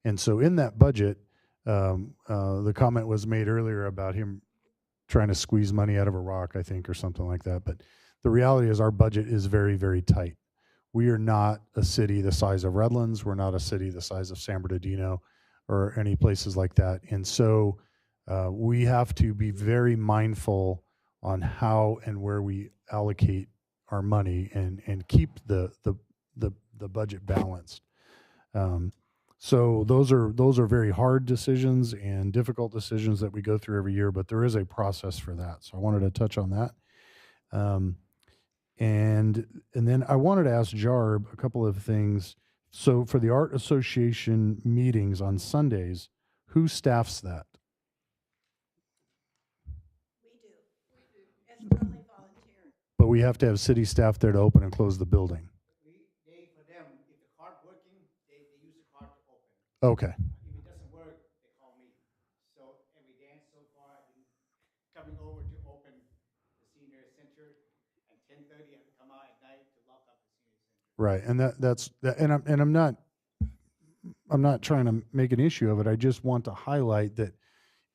And so in that budget, the comment was made earlier about him trying to squeeze money out of a rock, I think, or something like that. But the reality is our budget is very, very tight. We are not a city the size of Redlands. We're not a city the size of San Bernardino or any places like that. And so we have to be very mindful on how and where we allocate our money and keep the budget balanced. So those are very hard decisions and difficult decisions that we go through every year, but there is a process for that. So I wanted to touch on that. And then I wanted to ask Jarb a couple of things. So for the Art Association meetings on Sundays, who staffs that? But we have to have city staff there to open and close the building. For them, if the card working, they use the card to open. Okay. If it doesn't work, they call me. So every dance so far, I've been coming over to open the senior center, and 10:30 I have to come out at night to lock up the senior center. Right. And I'm not trying to make an issue of it. I just want to highlight that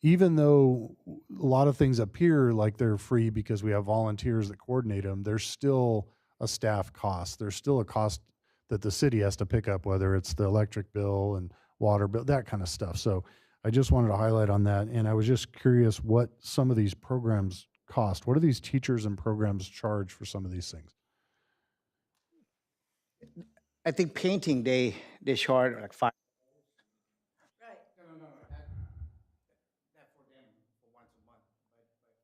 even though a lot of things appear like they're free because we have volunteers that coordinate them, there's still a staff cost. There's still a cost that the city has to pick up, whether it's the electric bill and water bill, that kind of stuff. So I just wanted to highlight on that. And I was just curious what some of these programs cost. What do these teachers and programs charge for some of these things? I think painting, they charge like $5. Right. No. That for them for once a month.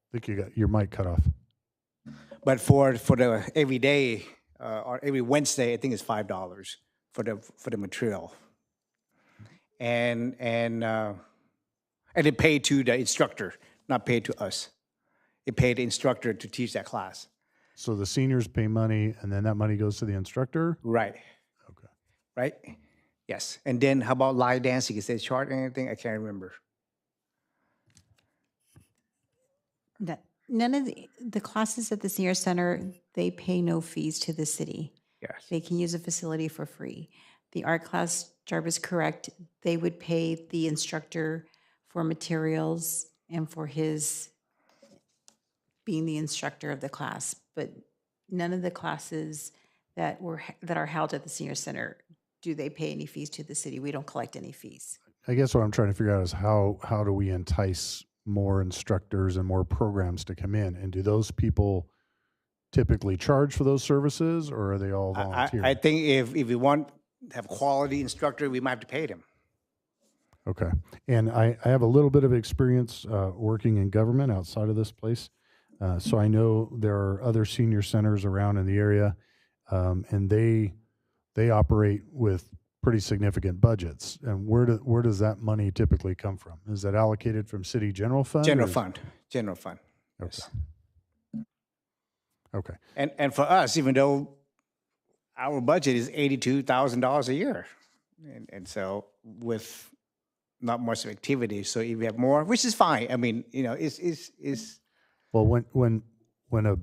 I think you got your mic cut off. But for the every day or every Wednesday, I think it's $5 for the material. And it paid to the instructor, not paid to us. It paid the instructor to teach that class. So the seniors pay money, and then that money goes to the instructor? Right. Okay. Right? Yes. And then how about live dancing? Is they charge anything? I can't remember. None of the classes at the senior center, they pay no fees to the city. Yes. They can use a facility for free. The art class, Jarvis is correct, they would pay the instructor for materials and for his being the instructor of the class. But none of the classes that are held at the senior center, do they pay any fees to the city? We don't collect any fees. I guess what I'm trying to figure out is how do we entice more instructors and more programs to come in? And do those people typically charge for those services, or are they all volunteer? I think if we want to have quality instructor, we might have to pay them. Okay. And I have a little bit of experience working in government outside of this place. So I know there are other senior centers around in the area, and they operate with pretty significant budgets. And where does that money typically come from? Is that allocated from city general fund? General fund. Okay. Yes. Okay. And for us, even though our budget is $82,000 a year, and so with not much activity, so if we have more, which is fine. I mean, it's Well, when a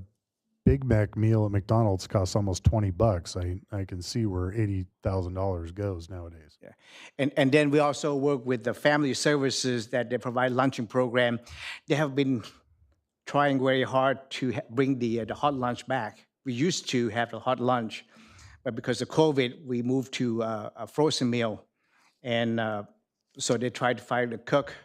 Big Mac meal at McDonald's costs almost $20, I can see where $80,000 goes nowadays. Yeah, and then we also work with the family services that they provide lunching program. They have been trying very hard to bring the hot lunch back. We used to have the hot lunch, but because of COVID, we moved to a frozen meal, and so they tried to find a cook,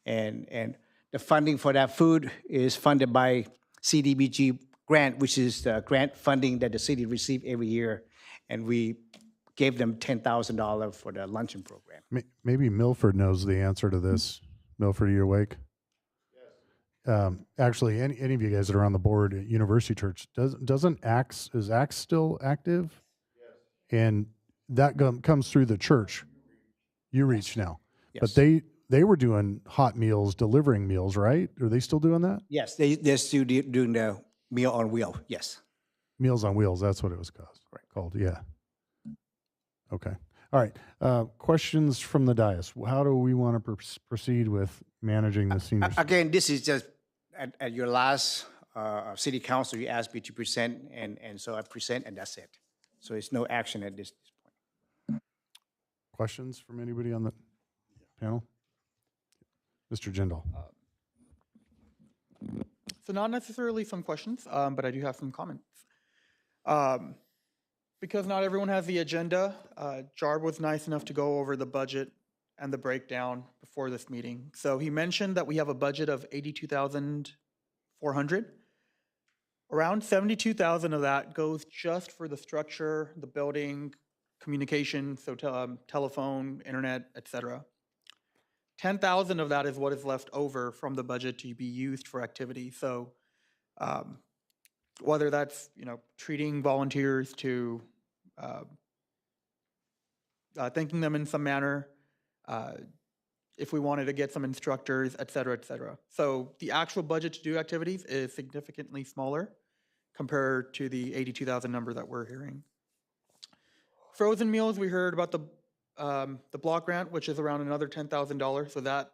and the funding for that food is funded by CDBG grant, which is the grant funding that the city receives every year, and we gave them $10,000 for the luncheon program. Maybe Milford knows the answer to this. Milford, are you awake? Yes. Actually, any of you guys that are on the board at University Church, is ACTS still active? Yes. And that comes through the church. You reach now. Yes. But they were doing hot meals, delivering meals, right? Are they still doing that? Yes, they're still doing the Meal on Wheel, yes. Meals on Wheels, that's what it was called, yeah. Okay. All right. Questions from the dais. How do we want to proceed with managing the seniors? Again, this is just at your last city council, you asked me to present, and so I present, and that's it. So it's no action at this point. Questions from anybody on the panel? Mr. Jindal. So not necessarily some questions, but I do have some comments. Because not everyone has the agenda, Jarb was nice enough to go over the budget and the breakdown before this meeting. So he mentioned that we have a budget of $82,400. Around $72,000 of that goes just for the structure, the building, communication, so telephone, internet, etc. 10,000 of that is what is left over from the budget to be used for activities. So whether that's treating volunteers to thanking them in some manner, if we wanted to get some instructors, et cetera, et cetera. So the actual budget to do activities is significantly smaller compared to the 82,000 number that we're hearing. Frozen meals, we heard about the block grant, which is around another $10,000. So that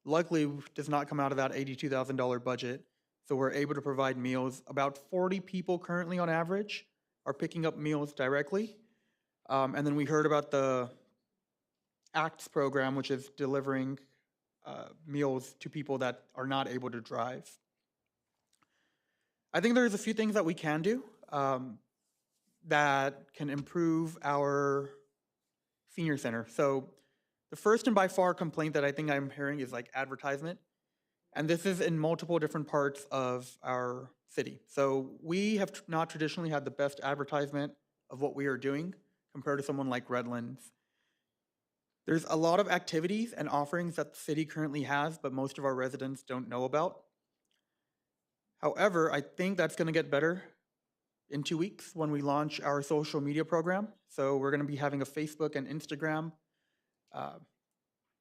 likely does not come out of that $82,000 budget. So we're able to provide meals. About 40 people currently on average are picking up meals directly. And then we heard about the ACTS program, which is delivering meals to people that are not able to drive. I think there's a few things that we can do that can improve our senior center. So the first and by far complaint that I think I'm hearing is like advertisement. And this is in multiple different parts of our city. So we have not traditionally had the best advertisement of what we are doing compared to someone like Redlands. There's a lot of activities and offerings that the city currently has, but most of our residents don't know about. However, I think that's going to get better in 2 weeks when we launch our social media program. So we're going to be having a Facebook and Instagram,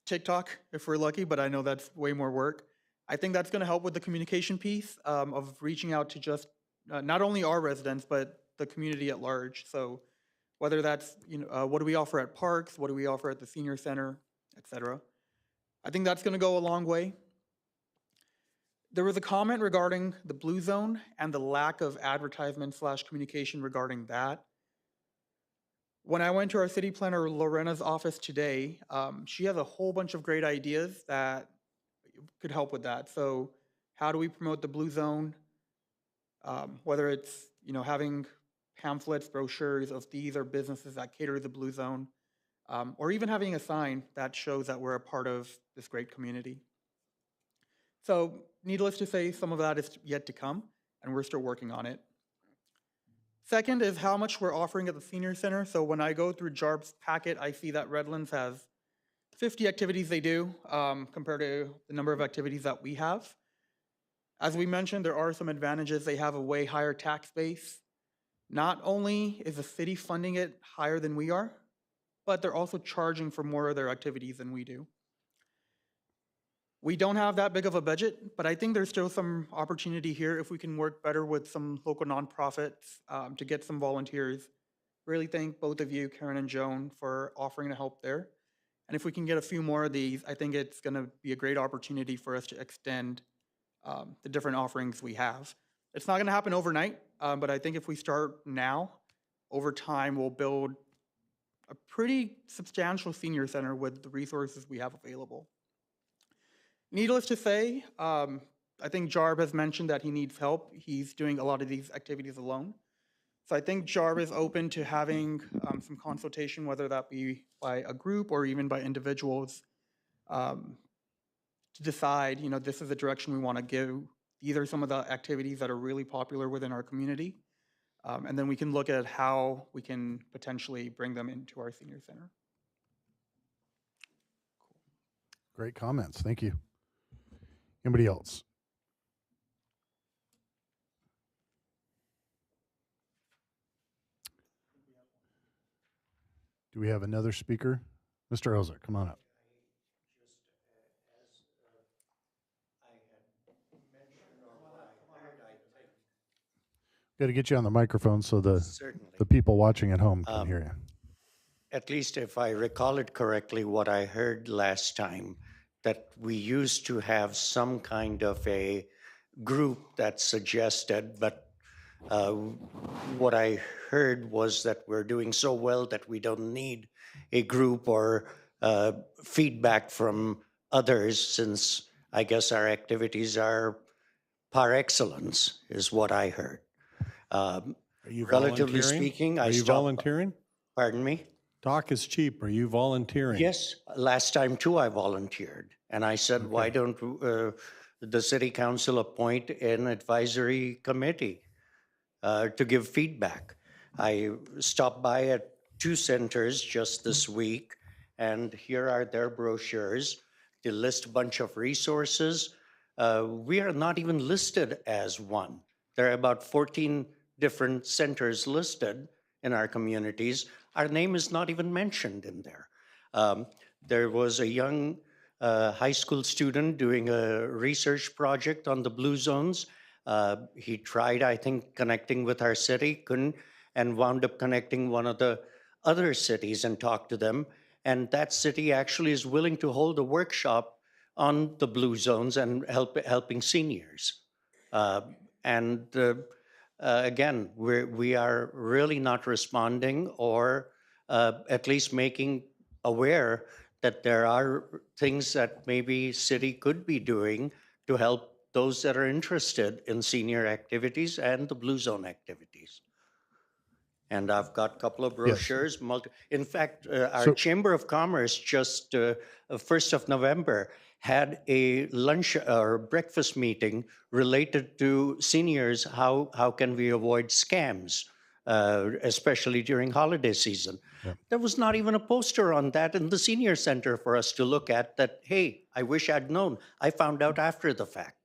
TikTok if we're lucky, but I know that's way more work. I think that's going to help with the communication piece of reaching out to just not only our residents, but the community at large. So whether that's, what do we offer at parks, what do we offer at the senior center, et cetera. I think that's going to go a long way. There was a comment regarding the blue zone and the lack of advertisement / communication regarding that. When I went to our city planner Lorena's office today, she has a whole bunch of great ideas that could help with that. So how do we promote the blue zone? Whether it's having pamphlets, brochures of these are businesses that cater to the blue zone, or even having a sign that shows that we're a part of this great community. So needless to say, some of that is yet to come, and we're still working on it. Second is how much we're offering at the senior center. So when I go through JARB's packet, I see that Redlands has 50 activities they do compared to the number of activities that we have. As we mentioned, there are some advantages. They have a way higher tax base. Not only is the city funding it higher than we are, but they're also charging for more of their activities than we do. We don't have that big of a budget, but I think there's still some opportunity here if we can work better with some local nonprofits to get some volunteers. Really thank both of you, Karen and Joan, for offering to help there. And if we can get a few more of these, I think it's going to be a great opportunity for us to extend the different offerings we have. It's not going to happen overnight, but I think if we start now, over time, we'll build a pretty substantial senior center with the resources we have available. Needless to say, I think Jarb has mentioned that he needs help. He's doing a lot of these activities alone. So I think Jarb is open to having some consultation, whether that be by a group or even by individuals, to decide, this is the direction we want to go. These are some of the activities that are really popular within our community. And then we can look at how we can potentially bring them into our senior center. Great comments. Thank you. Anybody else? Do we have another speaker? Mr. Oza, come on up. Got to get you on the microphone so the people watching at home can hear you. At least if I recall it correctly, what I heard last time, that we used to have some kind of a group that suggested, but what I heard was that we're doing so well that we don't need a group or feedback from others, since I guess our activities are par excellence, is what I heard. Are you relatively volunteering? speaking, Are you volunteering? Pardon me? Talk is cheap. Are you volunteering? Yes, last time too I volunteered. And I said, why don't the city council appoint an advisory committee to give feedback? I stopped by at 2 centers just this week, and here are their brochures. They list a bunch of resources. We are not even listed as one. There are about 14 different centers listed in our communities. Our name is not even mentioned in there. There was a young high school student doing a research project on the blue zones. He tried, I think, connecting with our city, couldn't, and wound up connecting one of the other cities and talked to them. And that city actually is willing to hold a workshop on the blue zones and helping seniors. Again, we are really not responding, or at least making aware that there are things that maybe city could be doing to help those that are interested in senior activities and the blue zone activities. And I've got a couple of brochures. In fact, our Chamber of Commerce just 1st of November had a lunch or breakfast meeting related to seniors. How can we avoid scams, especially during holiday season? Yep. There was not even a poster on that in the senior center for us to look at that, hey, I wish I'd known. I found out after the fact.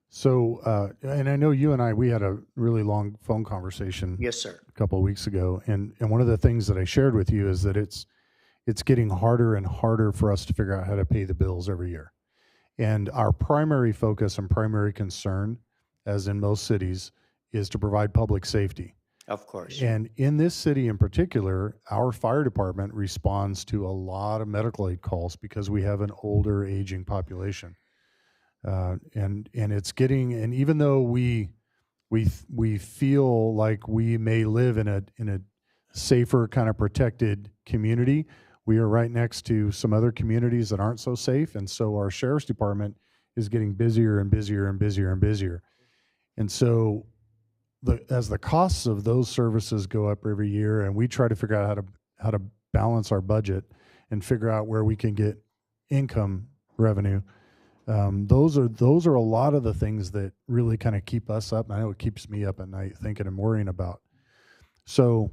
So, and I know you and we had a really long phone conversation. Yes, sir. A couple of weeks ago, and one of the things that I shared with you is that it's getting harder and harder for us to figure out how to pay the bills every year. And our primary focus and primary concern, as in most cities, is to provide public safety. Of course. And in this city in particular, our fire department responds to a lot of medical aid calls because we have an older, aging population. And it's getting, and even though we feel like we may live in a safer, kind of protected community, we are right next to some other communities that aren't so safe, and so our sheriff's department is getting busier and busier and busier and busier. And so as the costs of those services go up every year, and we try to figure out how to balance our budget and figure out where we can get income revenue, those are a lot of the things that really kind of keep us up. I know it keeps me up at night thinking and worrying about. So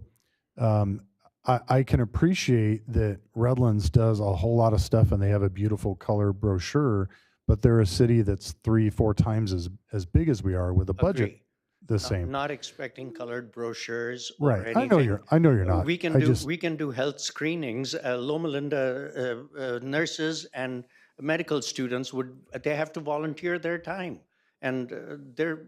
I can appreciate that Redlands does a whole lot of stuff and they have a beautiful color brochure, but they're a city that's 3-4 times as big as we are with a budget Agree. the same. Not expecting colored brochures or Right. anything. I know you're not. We can do health screenings. Loma Linda nurses and medical students they have to volunteer their time. And they're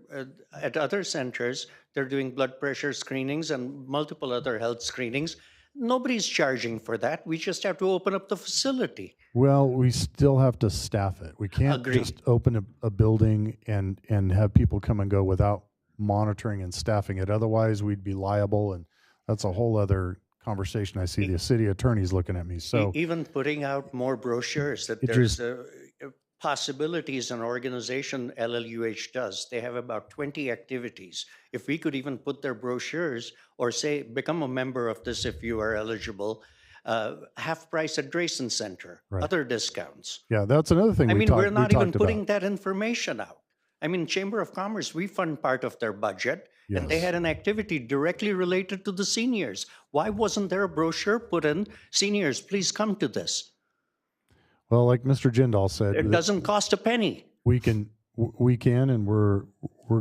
at other centers, they're doing blood pressure screenings and multiple other health screenings. Nobody's charging for that. We just have to open up the facility. Well, we still have to staff it. We can't Agreed. just open a building and have people come and go without monitoring and staffing it. Otherwise, we'd be liable, and that's a whole other conversation. I see the city attorney's looking at me. So even putting out more brochures, that It there's just- possibilities an organization LLUH does. They have about 20 activities. If we could even put their brochures or say, become a member of this if you are eligible, half price at Drayson Center, Right. other discounts. yeah, that's another thing. We're not even talked putting about. that information out. Chamber of Commerce, we fund part of their budget, and they Yes. had an activity directly related to the seniors. Why wasn't there a brochure put in, seniors, please come to this? Well, like Mr. Jindal said, It doesn't cost a penny. we can, and we're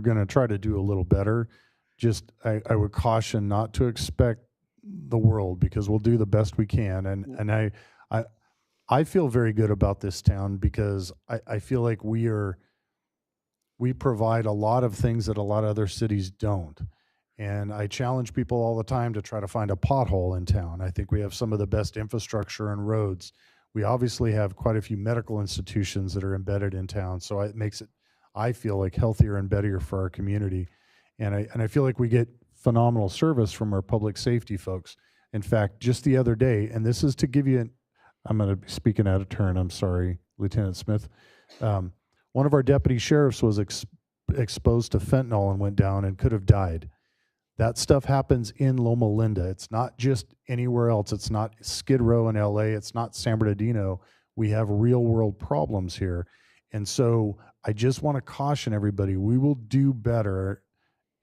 going to try to do a little better. Just I would caution not to expect the world, because we'll do the best we can. And I feel very good about this town because I feel like we provide a lot of things that a lot of other cities don't. And I challenge people all the time to try to find a pothole in town. I think we have some of the best infrastructure and roads. We obviously have quite a few medical institutions that are embedded in town. So it makes it, I feel like, healthier and better for our community. And I feel like we get phenomenal service from our public safety folks. In fact, just the other day, and this is to give you I'm going to be speaking out of turn. I'm sorry, Lieutenant Smith. One of our deputy sheriffs was exposed to fentanyl and went down and could have died. That stuff happens in Loma Linda. It's not just anywhere else. It's not Skid Row in LA. It's not San Bernardino. We have real world problems here. And so I just want to caution everybody, we will do better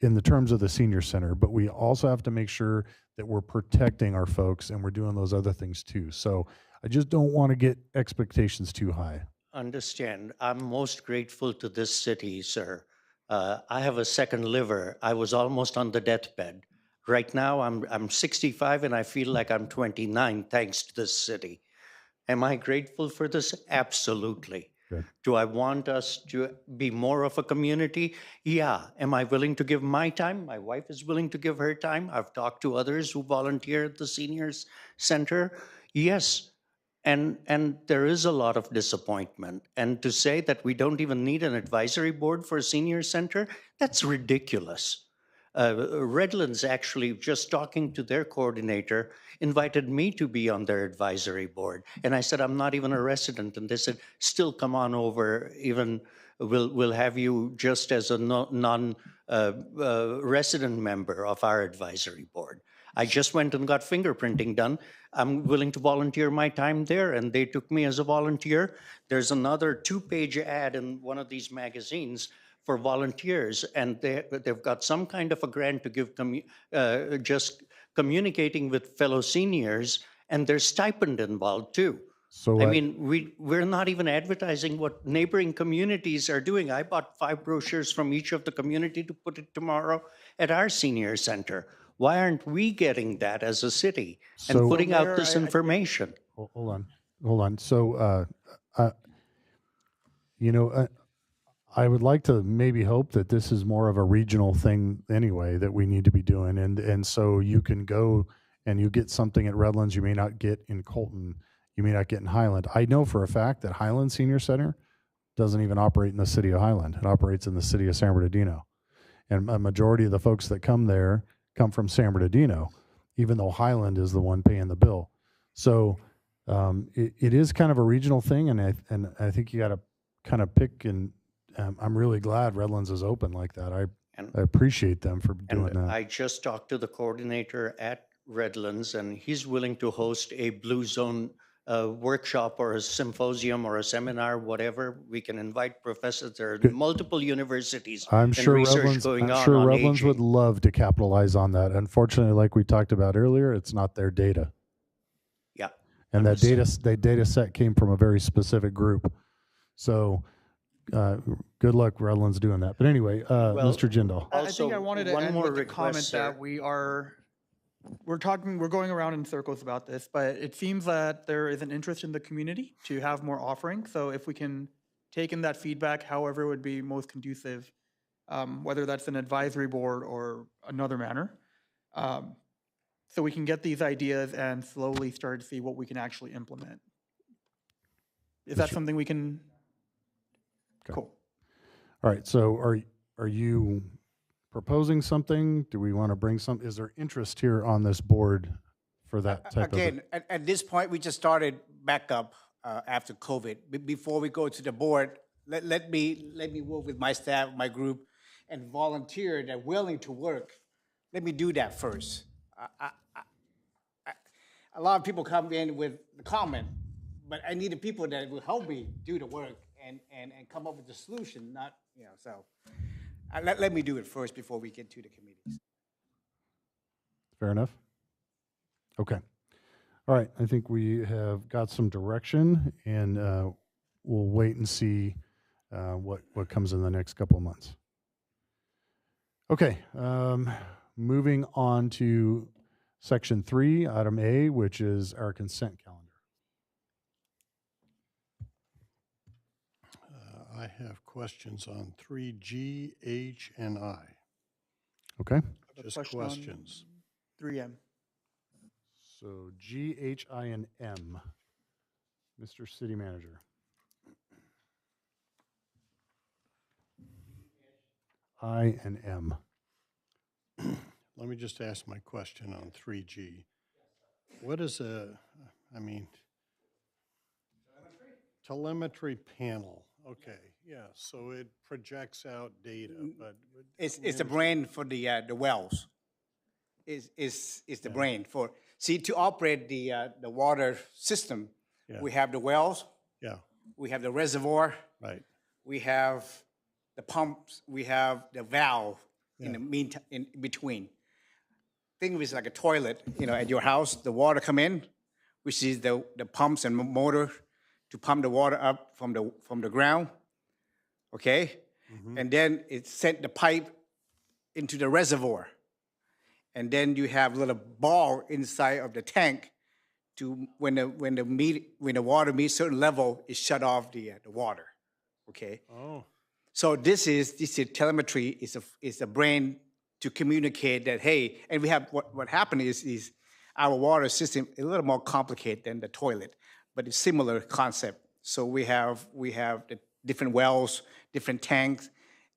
in the terms of the senior center, but we also have to make sure that we're protecting our folks and we're doing those other things too. So I just don't want to get expectations too high. Understand. I'm most grateful to this city, sir. I have a second liver. I was almost on the deathbed. Right now, I'm 65 and I feel like I'm 29 thanks to this city. Am I grateful for this? Absolutely. Good. Do I want us to be more of a community? Yeah. Am I willing to give my time? My wife is willing to give her time. I've talked to others who volunteer at the seniors center. Yes. And there is a lot of disappointment. And to say that we don't even need an advisory board for a senior center, that's ridiculous. Redlands actually, just talking to their coordinator, invited me to be on their advisory board. And I said, I'm not even a resident. And they said, still come on over, even we'll have you just as a non-resident member of our advisory board. I just went and got fingerprinting done. I'm willing to volunteer my time there, and they took me as a volunteer. There's another 2-page ad in one of these magazines for volunteers, and they've got some kind of a grant to give just communicating with fellow seniors, and there's stipend involved too. So I mean, we're not even advertising what neighboring communities are doing. I bought 5 brochures from each of the community to put it tomorrow at our senior center. Why aren't we getting that as a city and So- putting Mayor, out this information? Hold on. So, I would like to maybe hope that this is more of a regional thing anyway that we need to be doing. And so you can go and you get something at Redlands you may not get in Colton, you may not get in Highland. I know for a fact that Highland Senior Center doesn't even operate in the city of Highland. It operates in the city of San Bernardino. And a majority of the folks that come there come from San Bernardino, even though Highland is the one paying the bill. So it is kind of a regional thing, and I think you got to kind of pick, and I'm really glad Redlands is open like that. I appreciate them for doing And that. I just talked to the coordinator at Redlands, and he's willing to host a Blue Zone workshop or a symposium or a seminar, whatever. We can invite professors. There are multiple universities I'm and sure research Redlands, going I'm on sure Redlands would aging. love to capitalize on that. Unfortunately, like we talked about earlier, it's not their data. Yeah. And that data set came from a very specific group. So good luck, Redlands, doing that. But anyway, Mr. Jindal. I think I wanted to one end more with the request, comment sir. that we're going around in circles about this, but it seems that there is an interest in the community to have more offerings. So if we can take in that feedback, however it would be most conducive, whether that's an advisory board or another manner, so we can get these ideas and slowly start to see what we can actually implement. Is that something we can? Okay. Cool. All right. So are you proposing something? Do we want to bring some? Is there interest here on this board for that type Again, at this point, we just started back up after COVID. Before we go to the board, let me work with my staff, my group, and volunteer that willing to work. Let me do that first. A lot of people come in with the comment, but I need the people that will help me do the work and come up with the solution, not, so let me do it first before we get to the committees. Fair enough. Okay. All right. I think we have got some direction, and we'll wait and see what comes in the next couple of months. Okay. Moving on to Section 3, Item A, which is our consent calendar. I have questions on 3G, H, and I. Okay. I have a Just question on questions. 3M. So G, H, I, and M. Mr. City Manager. I and M. Let me just ask my question on 3G. What is telemetry panel? Okay, yeah, so it projects out data, but. It's the brain for the wells. Is the brain for, to operate the water system, Yeah. we have the wells, Yeah, we have the reservoir, right, we have the pumps, we have the valve in the meantime, in between. Think of it as like a toilet, at your house, the water come in, which is the pumps and motor to pump the water up from the ground, okay? And then it sent the pipe into the reservoir. And then you have a little ball inside of the tank to, when the water meets certain level, it shut off the water, okay? Oh, So this is telemetry is a brain to communicate that, hey, and we have what happened is our water system is a little more complicated than the toilet, but it's similar concept. So we have the different wells, different tanks,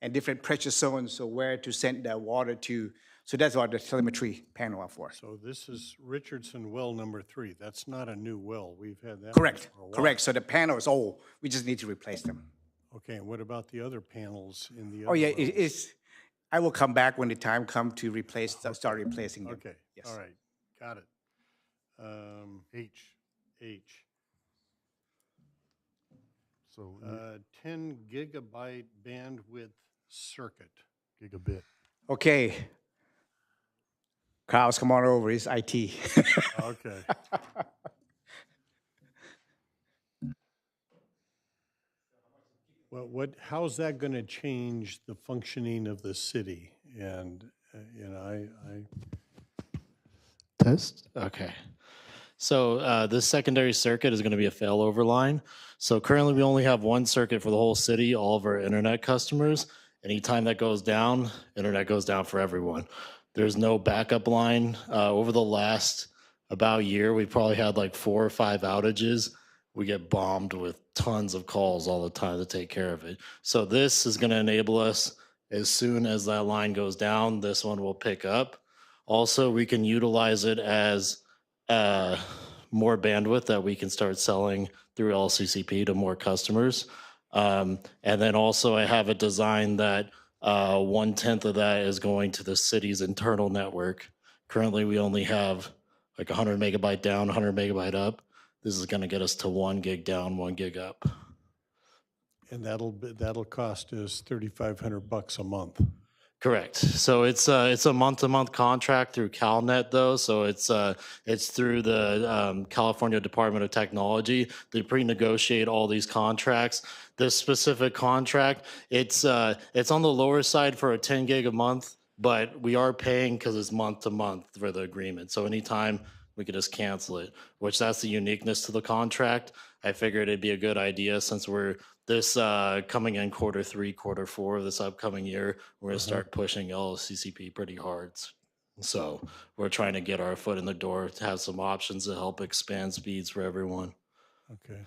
and different pressure zones, so where to send the water to. So that's what the telemetry panel are for. so this is Richardson well number 3. That's not a new well. We've had that. Correct, one for a while. correct. So the panel is old. We just need to replace them. Okay, and what about the other panels in the other Oh, yeah, wells? I will come back when the time comes to start replacing them. Okay, Yes. all right, got it. H. So 10 gigabyte bandwidth circuit. gigabit. Okay. Kyle's come on over, it's IT. Okay. Well, how's that going to change the functioning of the city? And, I Test? Okay. So this secondary circuit is going to be a failover line. So currently we only have one circuit for the whole city, all of our internet customers. Anytime that goes down, internet goes down for everyone. There's no backup line. Over the last about year, we've probably had like 4 or 5 outages. We get bombed with tons of calls all the time to take care of it. So this is going to enable us, as soon as that line goes down, this one will pick up. Also, we can utilize it as more bandwidth that we can start selling through LCCP to more customers. And then also I have a design that 1/10 of that is going to the city's internal network. Currently, we only have like 100 megabyte down, 100 megabyte up. This is going to get us to 1 gig down, 1 gig up. and that'll cost us $3,500 a month. Correct. So it's a month-to-month contract through CalNet, though. So it's through the California Department of Technology. They pre-negotiate all these contracts. This specific contract, it's on the lower side for a 10 gig a month, but we are paying because it's month-to-month for the agreement. So anytime we could just cancel it, which that's the uniqueness to the contract. I figured it'd be a good idea since we're this coming in Q3, Q4 of this upcoming year, we're going to start pushing LCCP pretty hard. So we're trying to get our foot in the door to have some options to help expand speeds for everyone. Okay.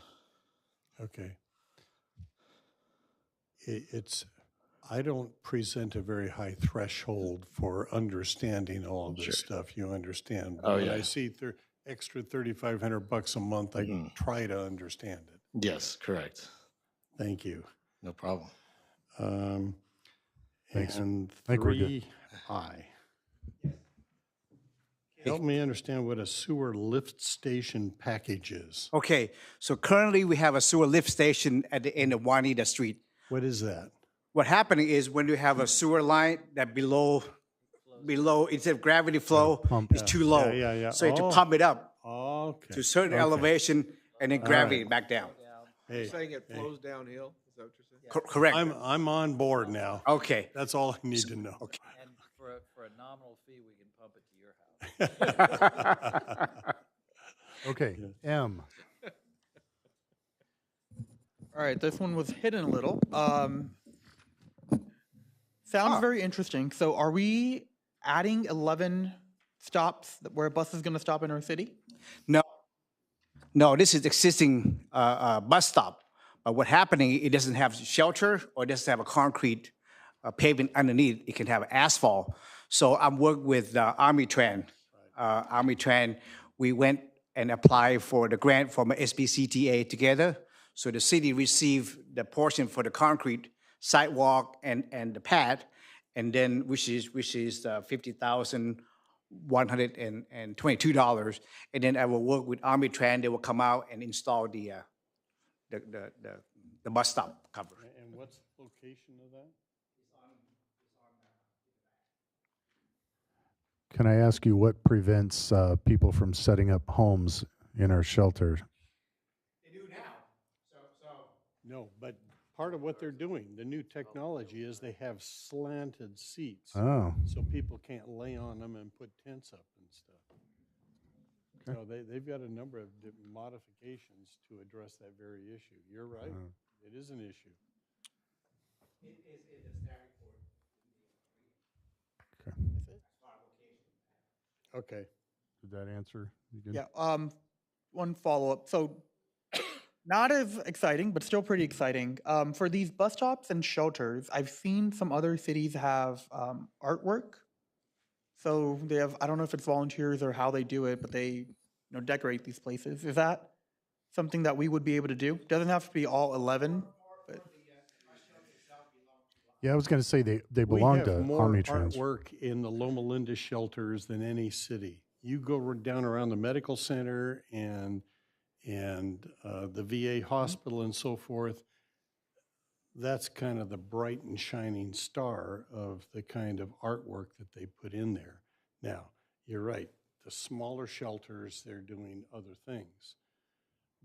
I don't present a very high threshold for understanding all of this stuff. You understand? Oh, When yeah. I see extra $3,500 a month, I can try to understand it. Yes, correct. Thank you. No problem. Thanks. And I think we're good. 3I. Help me understand what a sewer lift station package is. Okay, so currently we have a sewer lift station at the end of Juanita Street. What is that? What happening is when you have a sewer line that below instead of gravity flow is too low. Yeah. So you have Oh. to pump it up Okay. to a certain Okay. elevation and then gravity right. back down. Hey, Saying it flows downhill, is that what you're saying? Correct. I'm on board now. Okay. That's all I need to know. Okay. And for a nominal fee, we can pump it to your house. Okay, M. All right, this one was hidden a little. Sounds very interesting. So are we adding 11 stops where a bus is going to stop in our city? No, this is existing bus stop. But what happening, it doesn't have shelter or it doesn't have a concrete pavement underneath. It can have asphalt. So I'm working with Army Tran. Army Tran, we went and applied for the grant from SBCTA together. So the city received the portion for the concrete sidewalk and the pad, and then which is $50,122. And then I will work with Army Tran. They will come out and install the bus stop cover. And what's the location of that? Can I ask you what prevents people from setting up homes in our shelter? No, but part of what they're doing, the new technology is they have slanted seats. Oh, So people can't lay on them and put tents up and stuff. So they've got a number of modifications to address that very issue. You're right. It is an issue. Okay. did that answer? You good? Yeah, one follow-up. So not as exciting, but still pretty exciting. For these bus stops and shelters, I've seen some other cities have artwork. So they have, I don't know if it's volunteers or how they do it, but they decorate these places. Is that something that we would be able to do? Doesn't have to be all 11, but Yeah, I was going to say they We belong have to more Omnitrans. artwork in the Loma Linda shelters than any city. You go down around the medical center and the VA hospital and so forth. That's kind of the bright and shining star of the kind of artwork that they put in there. Now, you're right. The smaller shelters, they're doing other things.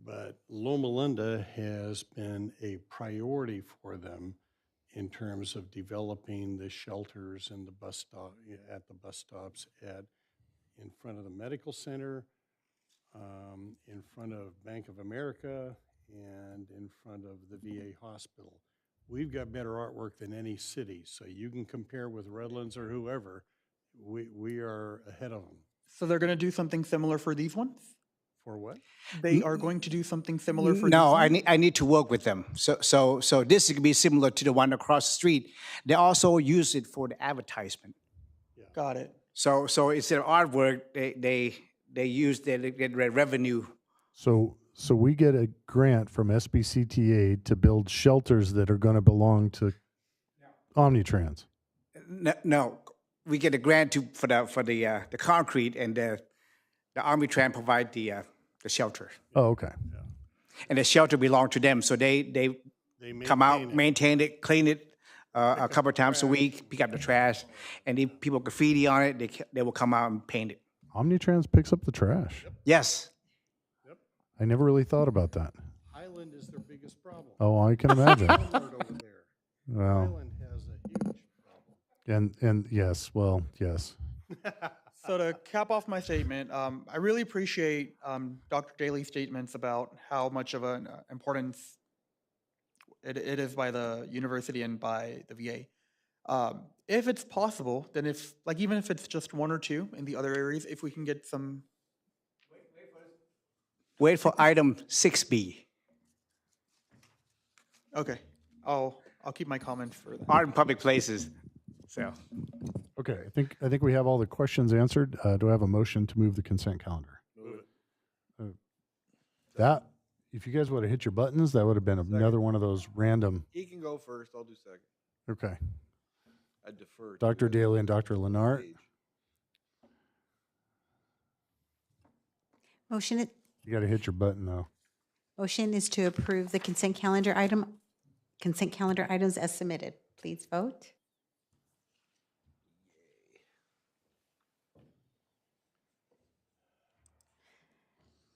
But Loma Linda has been a priority for them in terms of developing the shelters and the bus stop at the bus stops in front of the medical center, in front of Bank of America, and in front of the VA hospital. We've got better artwork than any city, so you can compare with Redlands or whoever. We are ahead of them. so they're going to do something similar for these ones? For what? They are going to do something similar for No, these ones? I need to work with them. So this could be similar to the one across the street. They also use it for the advertisement. Got it. So instead of artwork, they use their revenue. So we get a grant from SBCTA to build shelters that are going to belong to Omnitrans. No, we get a grant for the concrete, and the Army Tran provide the shelter, Oh, okay. and the shelter belong to them. So they come out, maintain it, clean it a couple of times a week, pick up the trash, and if people graffiti on it, they will come out and paint it. Omnitrans picks up the trash. Yes. I never really thought about that. Highland is their biggest problem. Oh, I can imagine. Landlord over there. Well, Highland has a huge problem. and yes, well, yes. So to cap off my statement, I really appreciate Dr. Daly's statements about how much of an importance it is by the university and by the VA. If it's possible, then even if it's just one or two in the other areas, if we can get some. Wait for item 6B, Okay, I'll keep my comments for that. art in public places. So Okay, I think we have all the questions answered. Do I have a motion to move the consent calendar? Move it. That, if you guys would have hit your buttons, that would have been another one of those random. He can go first, I'll do second. Okay. I defer. to Dr. you. Daly and Dr. Lenart. Motion, You got to hit your button though. motion is to approve the consent calendar items as submitted. Please vote.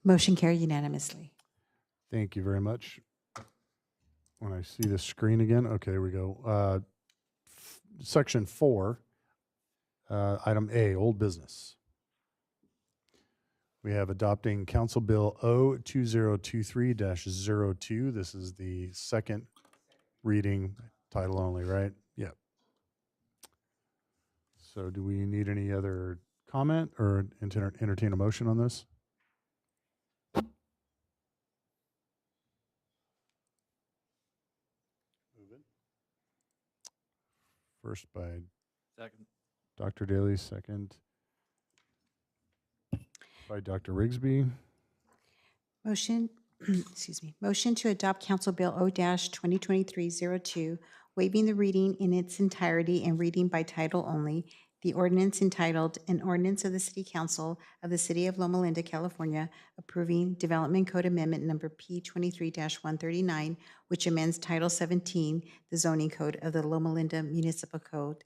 Motion carried unanimously. Thank you very much. When I see the screen again, okay, there we go. Section 4, item A, old business. We have adopting Council Bill O2023-02. This is the second reading, title only, right? Yep. So do we need any other comment or entertain a motion on this? First by Second. Dr. Daly, second by Dr. Rigsby. Motion, excuse me, motion to adopt Council Bill O-2023-02, waiving the reading in its entirety and reading by title only, the ordinance entitled, An Ordinance of the City Council of the City of Loma Linda, California, approving Development Code Amendment Number P23-139, which amends Title 17, the zoning code of the Loma Linda Municipal Code,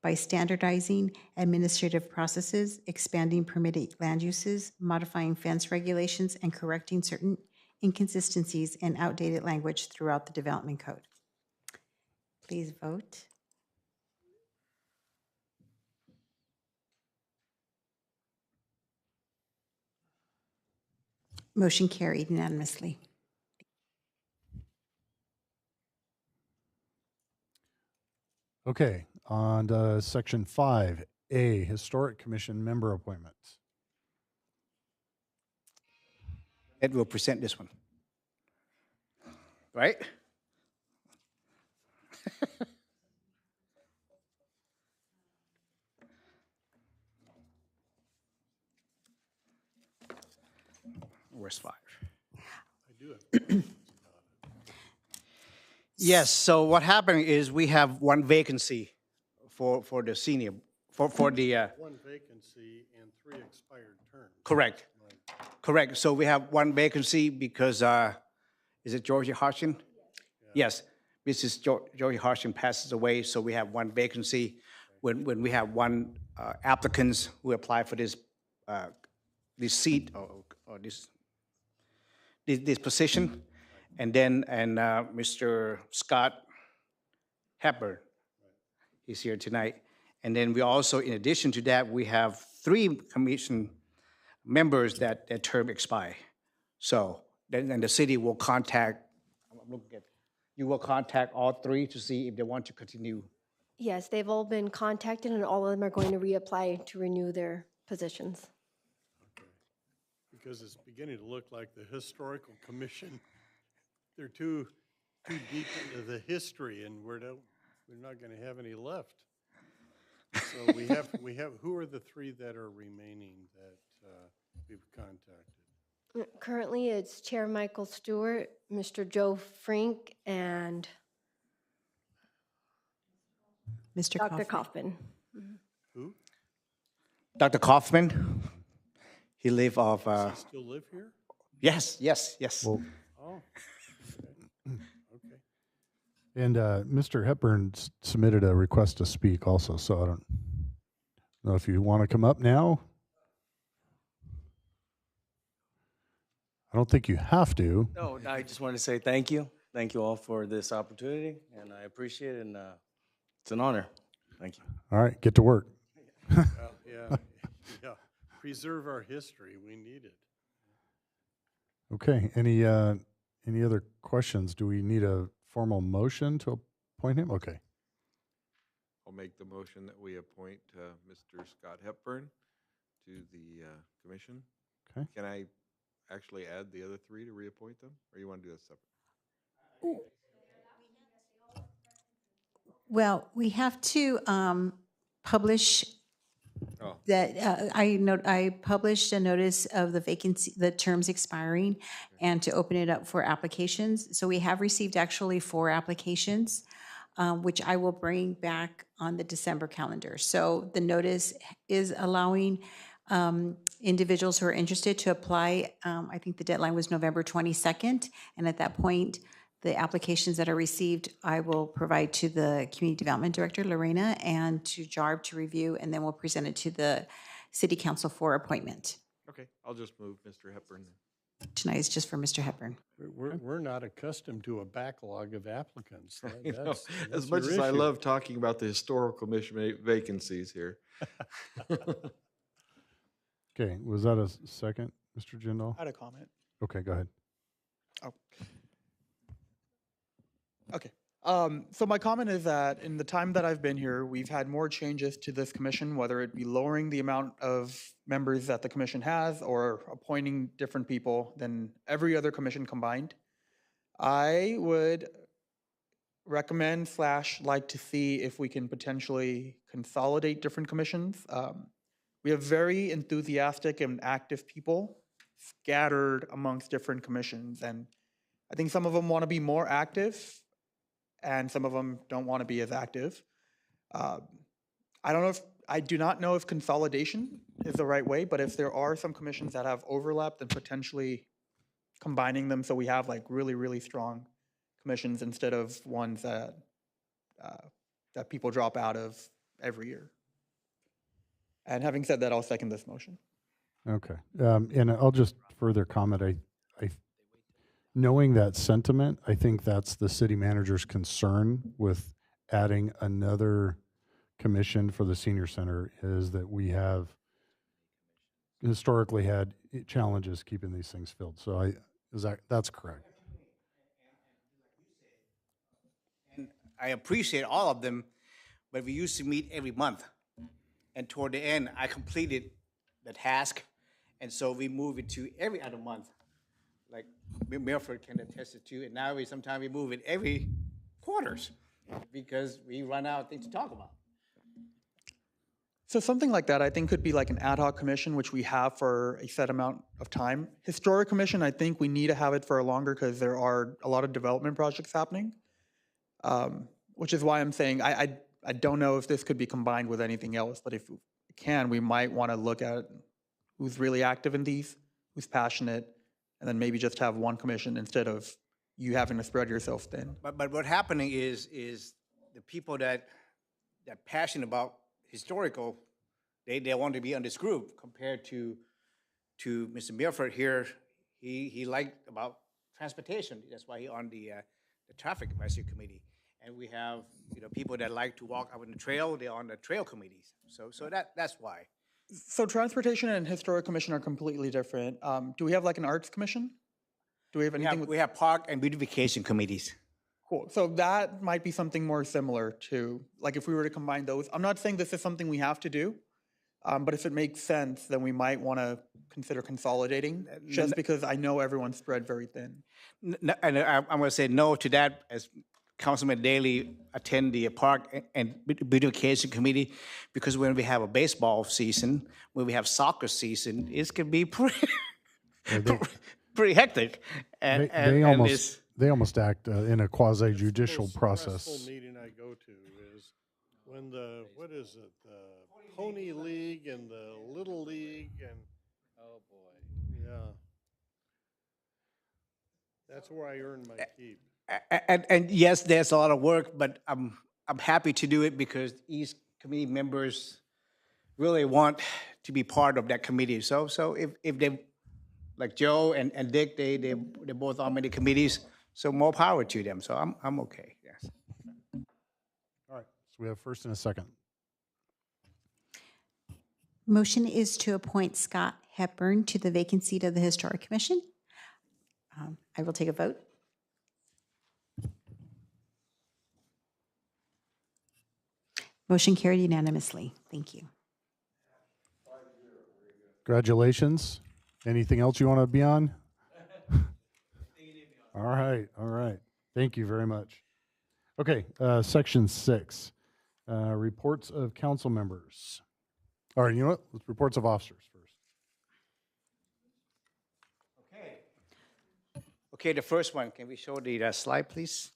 by standardizing administrative processes, expanding permitted land uses, modifying fence regulations, and correcting certain inconsistencies and outdated language throughout the development code. Please vote. Motion carried unanimously. Okay, on to section 5A, Historic Commission member appointments. Ed will present this one. Right? Where's 5? I do have. Yes, so what happened is we have one vacancy for the senior, for the, One vacancy and 3 expired terms. correct, correct. So we have one vacancy because, is it Georgie Harshin? Yes, Mrs. Georgie Harshin passes away, so we have one vacancy. When we have one applicants who apply for this seat or this position, and then Mr. Scott Hepburn is here tonight. And then we also, in addition to that, we have 3 commission members that their term expire. So then the city will contact, I'm looking at, you will contact all 3 to see if they want to continue. Yes, they've all been contacted and all of them are going to reapply to renew their positions. Because it's beginning to look like the historical commission, they're too deep into the history, and we're not going to have any left. So we have. Who are the 3 that are remaining that we've contacted? Currently, it's Chair Michael Stewart, Mr. Joe Frink, and Mr. Dr. Kaufman. Who? Dr. Kaufman, he live off. Does he still live here? Yes. Well, Oh. Okay. and Mr. Hepburn submitted a request to speak also, so I don't know if you want to come up now. I don't think you have to. No, I just wanted to say thank you. Thank you all for this opportunity, and I appreciate it, and it's an honor. Thank you. All right, get to work. Well, yeah. Preserve our history. We need it. Okay, any other questions? Do we need a formal motion to appoint him? Okay. I'll make the motion that we appoint Mr. Scott Hepburn to the commission. Okay. Can I actually add the other 3 to reappoint them, or you want to do that separate? Well, we have to publish that. I published a notice of the vacancy, the terms expiring, and to open it up for applications. So we have received actually 4 applications, which I will bring back on the December calendar. So the notice is allowing individuals who are interested to apply. I think the deadline was November 22nd, and at that point, the applications that are received, I will provide to the Community Development Director, Lorena, and to JARB to review, and then we'll present it to the City Council for appointment. Okay, I'll just move Mr. Hepburn. Tonight is just for Mr. Hepburn. We're not accustomed to a backlog of applicants. As That's much your as I issue. love talking about the historical commission vacancies here. Okay, was that a second, Mr. Jindal? I had a comment. Okay, go ahead. Oh. Okay. So my comment is that in the time that I've been here, we've had more changes to this commission, whether it be lowering the amount of members that the commission has or appointing different people than every other commission combined. I would recommend / like to see if we can potentially consolidate different commissions. We have very enthusiastic and active people scattered amongst different commissions, and I think some of them want to be more active and some of them don't want to be as active. I do not know if consolidation is the right way, but if there are some commissions that have overlap, then potentially combining them so we have like really, really strong commissions instead of ones that that people drop out of every year. And having said that, I'll second this motion. Okay. And I'll just further comment. Knowing that sentiment, I think that's the city manager's concern with adding another commission for the senior center, is that we have historically had challenges keeping these things filled. So that's correct. And I appreciate all of them, but we used to meet every month. And toward the end, I completed the task, and so we moved it to every other month. Like Milford can attest it to, and now sometimes we move it every quarters because we run out of things to talk about. So something like that, I think, could be like an ad hoc commission, which we have for a set amount of time. Historic commission, I think we need to have it for a longer because there are a lot of development projects happening, which is why I'm saying I don't know if this could be combined with anything else, but if we can, we might want to look at who's really active in these, who's passionate, and then maybe just have one commission instead of you having to spread yourself thin. But what's happening is the people that passionate about historical, they want to be on this group compared to Mr. Milford here. He liked about transportation. That's why he on the traffic advisory committee. And we have people that like to walk out on the trail. They're on the trail committees. So that's why. So transportation and historic commission are completely different. Do we have like an arts commission? Do we have anything? We have park and beautification committees. Cool. So that might be something more similar to, like if we were to combine those. I'm not saying this is something we have to do, but if it makes sense, then we might want to consider consolidating, just because I know everyone's spread very thin. And I'm going to say no to that, as Councilman Daly attend the park and beautification committee, because when we have a baseball season, when we have soccer season, it can be pretty hectic. And they almost act in a quasi-judicial process. The stressful meeting I go to is when the Pony League and the Little League and Oh, boy. yeah, that's where I earn my keep. And yes, there's a lot of work, but I'm happy to do it because these committee members really want to be part of that committee. So if they, like Joe and Dick, they're both on many committees, so more power to them. So I'm okay. Yes. All right. So we have first and a second. Motion is to appoint Scott Hepburn to the vacant seat of the Historic Commission. I will take a vote. Motion carried unanimously. Thank you. Congratulations. Anything else you want to be on? All right. Thank you very much. Okay, section 6, reports of council members. All right, you know what? Reports of officers first. Okay, the first one. Can we show the slide, please?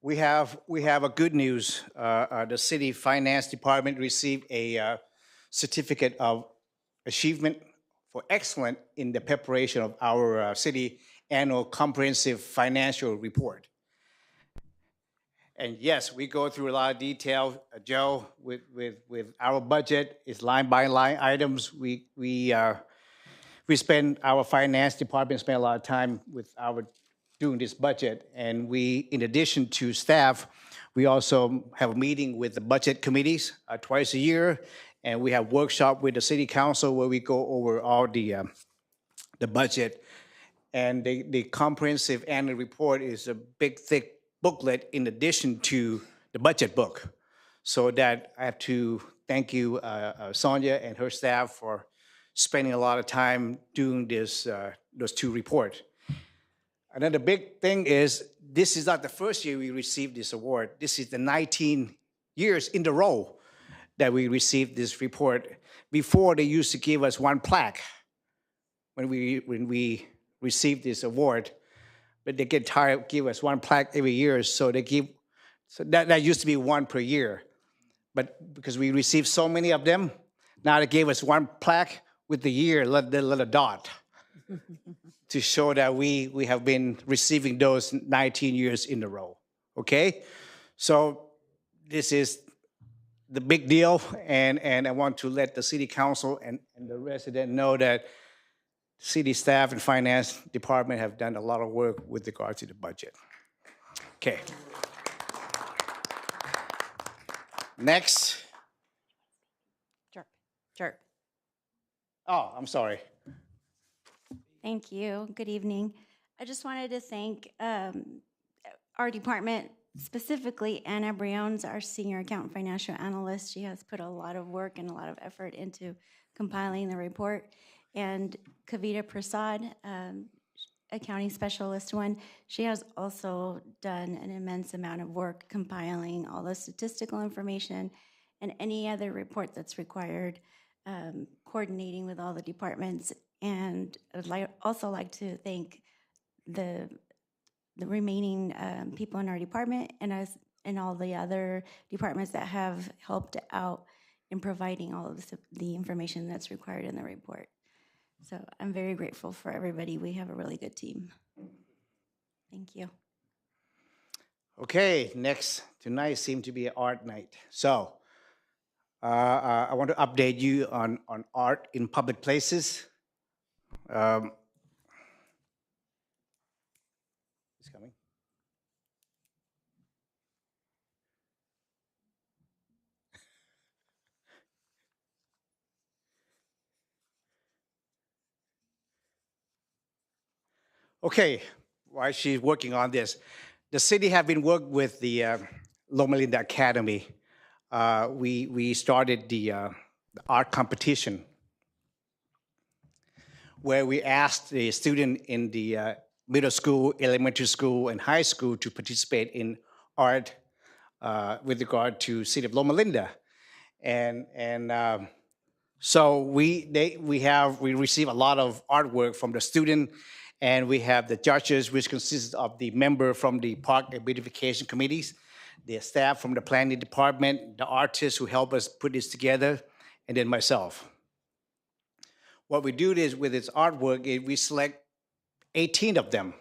We have a good news. The city finance department received a certificate of achievement for excellence in the preparation of our city annual comprehensive financial report. And yes, we go through a lot of detail, Joe, with our budget. It's line by line items. We spend, our finance department spend a lot of time with doing this budget. And we, in addition to staff, we also have a meeting with the budget committees twice a year. And we have workshop with the city council where we go over all the budget. And the comprehensive annual report is a big, thick booklet in addition to the budget book. So that I have to thank you, Sonia and her staff, for spending a lot of time doing those two reports. Another big thing is, this is not the first year we received this award. This is the 19 years in a row that we received this report. Before, they used to give us one plaque when we received this award, but they get tired of giving us one plaque every year, so that used to be one per year. But because we received so many of them, now they gave us one plaque with the year, the little dot, to show that we have been receiving those 19 years in a row, okay? So this is the big deal, and I want to let the city council and the resident know that city staff and finance department have done a lot of work with regard to the budget. Okay. Next. Jerk. Oh, I'm sorry. Thank you. Good evening. I just wanted to thank our department, specifically Anna Briones, our senior accountant financial analyst. She has put a lot of work and a lot of effort into compiling the report. And Kavita Prasad, accounting specialist one, she has also done an immense amount of work compiling all the statistical information and any other report that's required, coordinating with all the departments. And I'd also like to thank the remaining people in our department and all the other departments that have helped out in providing all of the information that's required in the report. So I'm very grateful for everybody. We have a really good team. Thank you. Okay, next, tonight seemed to be an art night. So I want to update you on art in public places. It's coming. Okay, while she's working on this, the city have been working with the Loma Linda Academy. We started the art competition where we asked the student in the middle school, elementary school, and high school to participate in art with regard to city of Loma Linda. So we receive a lot of artwork from the student, and we have the judges, which consists of the member from the park and beautification committees, the staff from the planning department, the artists who help us put this together, and then myself. What we do is with this artwork, we select 18 of them,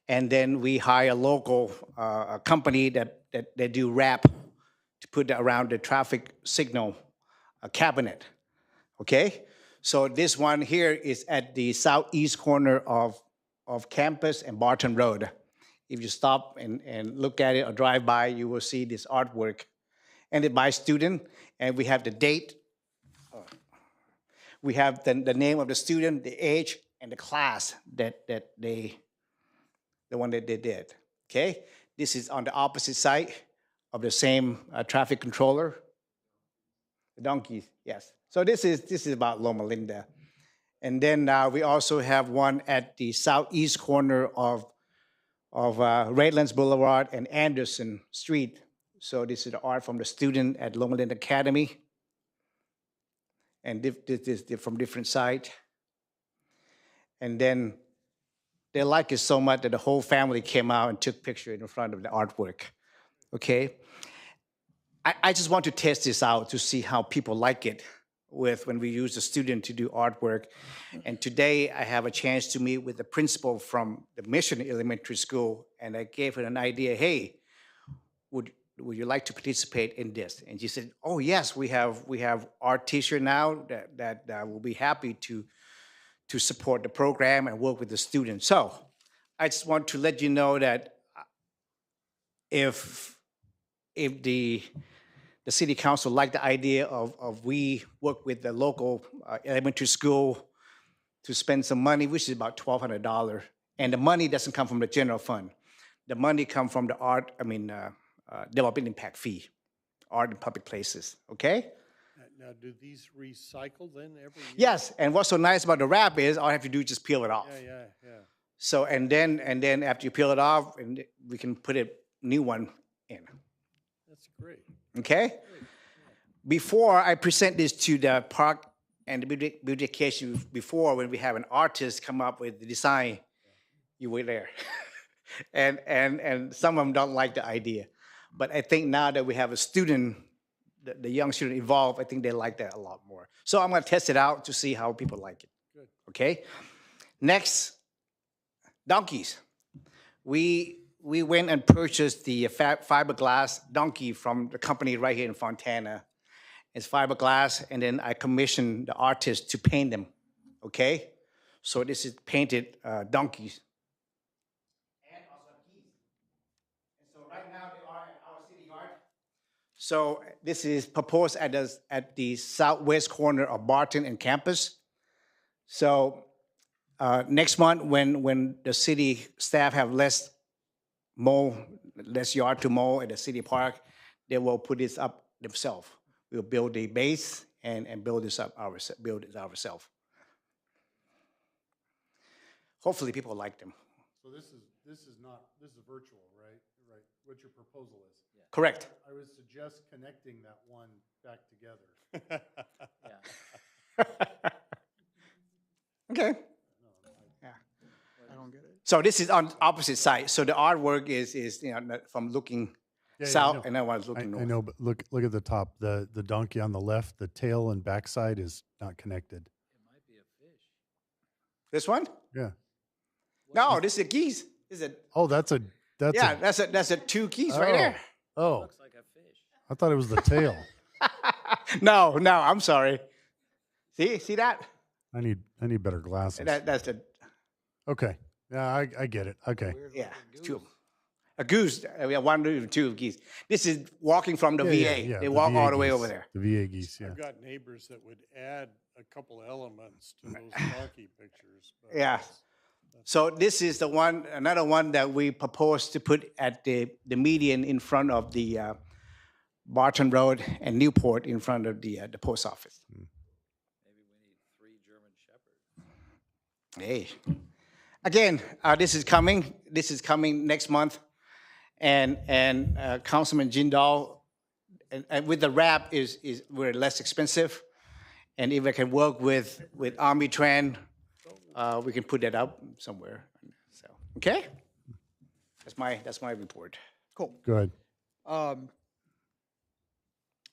and then we hire a local company that they do wrap to put around the traffic signal cabinet. Okay, so this one here is at the southeast corner of Campus and Barton Road. If you stop and look at it or drive by, you will see this artwork. And it's by student, and we have the date. We have the name of the student, the age, and the class the one that they did. Okay, this is on the opposite side of the same traffic controller. The donkeys, yes. So this is about Loma Linda. And then we also have one at the southeast corner of Redlands Boulevard and Anderson Street. So this is the art from the student at Loma Linda Academy. And this is from different sites. And then they like it so much that the whole family came out and took pictures in front of the artwork. Okay? I just want to test this out to see how people like it when we use a student to do artwork. And today I have a chance to meet with the principal from the Mission Elementary School, and I gave her an idea, hey, would you like to participate in this? And she said, oh yes, we have art teacher now that will be happy to support the program and work with the students. So I just want to let you know that if the city council like the idea of we work with the local elementary school to spend some money, which is about $1,200, and the money doesn't come from the general fund. The money comes from the development impact fee, art in public places, okay? Now, do these recycle then every year? Yes, and what's so nice about the wrap is all I have to do is just peel it off. Yeah. So, and then after you peel it off, and we can put a new one in. That's great. Okay? Before I present this to the park and the beautification, before when we have an artist come up with the design, you were there. and some of them don't like the idea. But I think now that we have a student, the young student involved, I think they like that a lot more. So I'm gonna test it out to see how people like it. Good. Okay? Next, donkeys. We went and purchased the fiberglass donkey from the company right here in Fontana. It's fiberglass, and then I commissioned the artist to paint them, okay? So this is painted donkeys. And also geese. And so right now they are at our city yard. So this is proposed at the southwest corner of Barton and Campus. So next month, when the city staff have less yard to mow at the city park, they will put this up themselves. We'll build the base and build it ourselves. Hopefully, people like them. So this is virtual, right? Right. What your proposal is? Yeah. Correct. I would suggest connecting that one back together. Okay. Yeah. I don't get it. So this is on opposite side. So the artwork is from looking south, and that one's looking north. I know, but look at the top. The donkey on the left, the tail and backside is not connected. It might be a fish. This one? Yeah. No, this is a geese. This is a Oh, that's a that's a two geese right there. Oh, Looks like a fish. I thought it was the tail. No, I'm sorry. See that? I need better glasses. That's the Okay. Yeah, I get it. Okay. yeah. Two. A goose. We have one or two geese. This is walking from the VA. Yeah, They the walk VA all the way geese. over there. The VA geese, yeah. I've got neighbors that would add a couple elements to those donkey pictures. But Yeah. So this is another one that we propose to put at the median in front of the Barton Road and Newport in front of the post office. Maybe we need 3 German Shepherds. Hey, again, this is coming. This is coming next month, and Councilman Jindal, and with the wrap is we're less expensive, and if I can work with Army Tran, we can put that up somewhere. So okay, that's my report. Cool. Go ahead.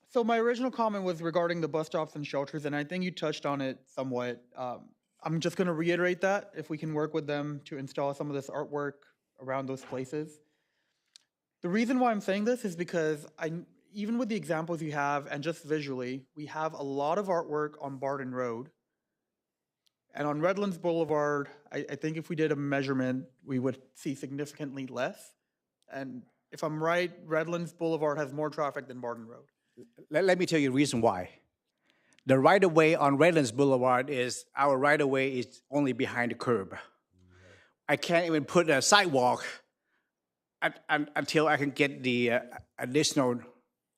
So my original comment was regarding the bus stops and shelters, and I think you touched on it somewhat. I'm just going to reiterate that if we can work with them to install some of this artwork around those places. The reason why I'm saying this is because even with the examples you have and just visually, we have a lot of artwork on Barton Road. And on Redlands Boulevard, I think if we did a measurement, we would see significantly less. And if I'm right, Redlands Boulevard has more traffic than Barton Road. Let me tell you the reason why. The right-of-way on Redlands Boulevard our right-of-way is only behind the curb. I can't even put a sidewalk until I can get the additional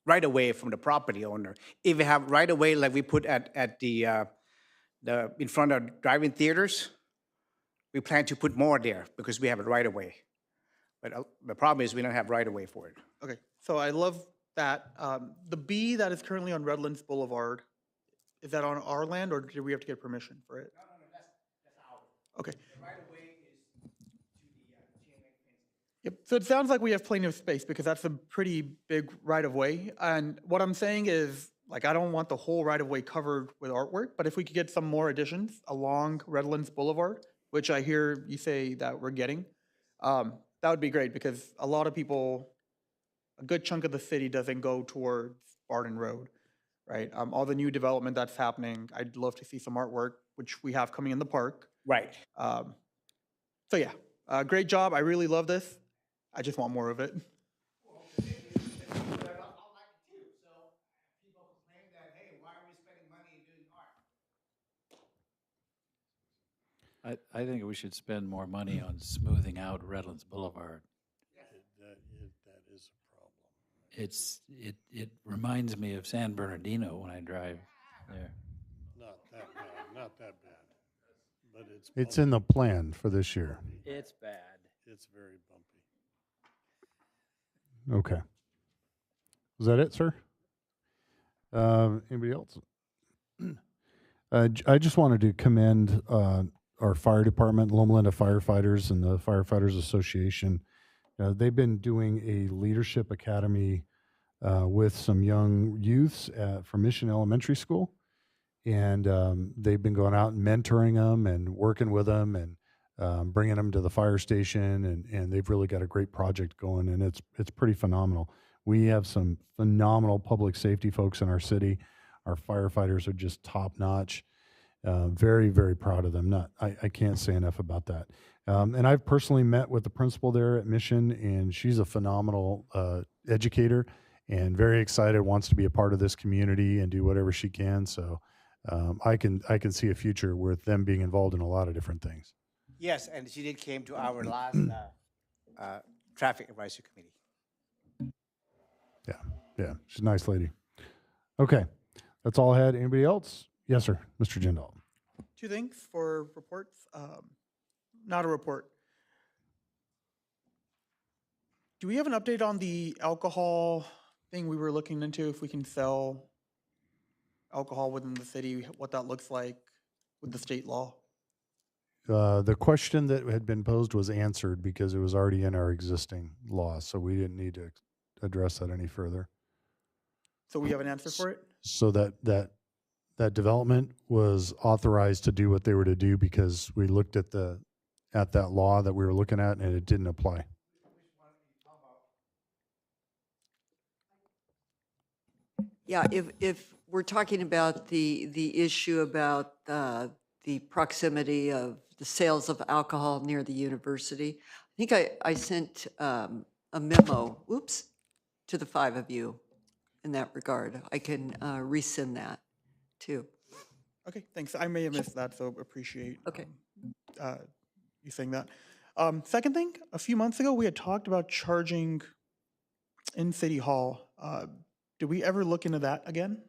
right-of-way from the property owner. If we have right-of-way like we put at the in front of drive-in theaters, we plan to put more there because we have a right-of-way. But the problem is we don't have right-of-way for it. Okay, so I love that. The B that is currently on Redlands Boulevard, is that on our land or do we have to get permission for it? No, that's ours. Okay. The right-of-way is to the chain link fence. Yep. So it sounds like we have plenty of space because that's a pretty big right-of-way. And what I'm saying is, like, I don't want the whole right-of-way covered with artwork, but if we could get some more additions along Redlands Boulevard, which I hear you say that we're getting, that would be great because a lot of people, a good chunk of the city doesn't go towards Barton Road, right? All the new development that's happening, I'd love to see some artwork, which we have coming in the park. Right. So yeah, great job. I really love this. I just want more of it. I think we should spend more money on smoothing out Redlands Boulevard. that is a problem. It reminds me of San Bernardino when I drive there. Not that bad. But It's in the plan for this year. It's bad. It's very bumpy. Okay. Was that it, sir? Anybody else? I just wanted to commend our fire department, Loma Linda firefighters, and the Firefighters Association. They've been doing a leadership academy with some young youths from Mission Elementary School, and they've been going out and mentoring them and working with them and bringing them to the fire station, and they've really got a great project going, and it's pretty phenomenal. We have some phenomenal public safety folks in our city. Our firefighters are just top notch. Very, very proud of them. I can't say enough about that. And I've personally met with the principal there at Mission, and she's a phenomenal educator and very excited, wants to be a part of this community and do whatever she can. So I can see a future with them being involved in a lot of different things. Yes, and she did came to our last traffic advisory committee. Yeah, she's a nice lady. Okay, that's all I had. Anybody else? Yes, sir, Mr. Jindal. Two things for reports. Not a report. Do we have an update on the alcohol thing we were looking into, if we can sell alcohol within the city, what that looks like with the state law? The question that had been posed was answered because it was already in our existing law, so we didn't need to address that any further. So we have an answer for it? So that development was authorized to do what they were to do because we looked at that law that we were looking at and it didn't apply. Yeah, if we're talking about the issue about the proximity of the sales of alcohol near the university, I think I sent a memo, to the 5 of you in that regard. I can resend that too. Okay, thanks. I may have missed that, so appreciate you saying that. Second thing, a few months ago, we had talked about charging in City Hall. Did we ever look into that again?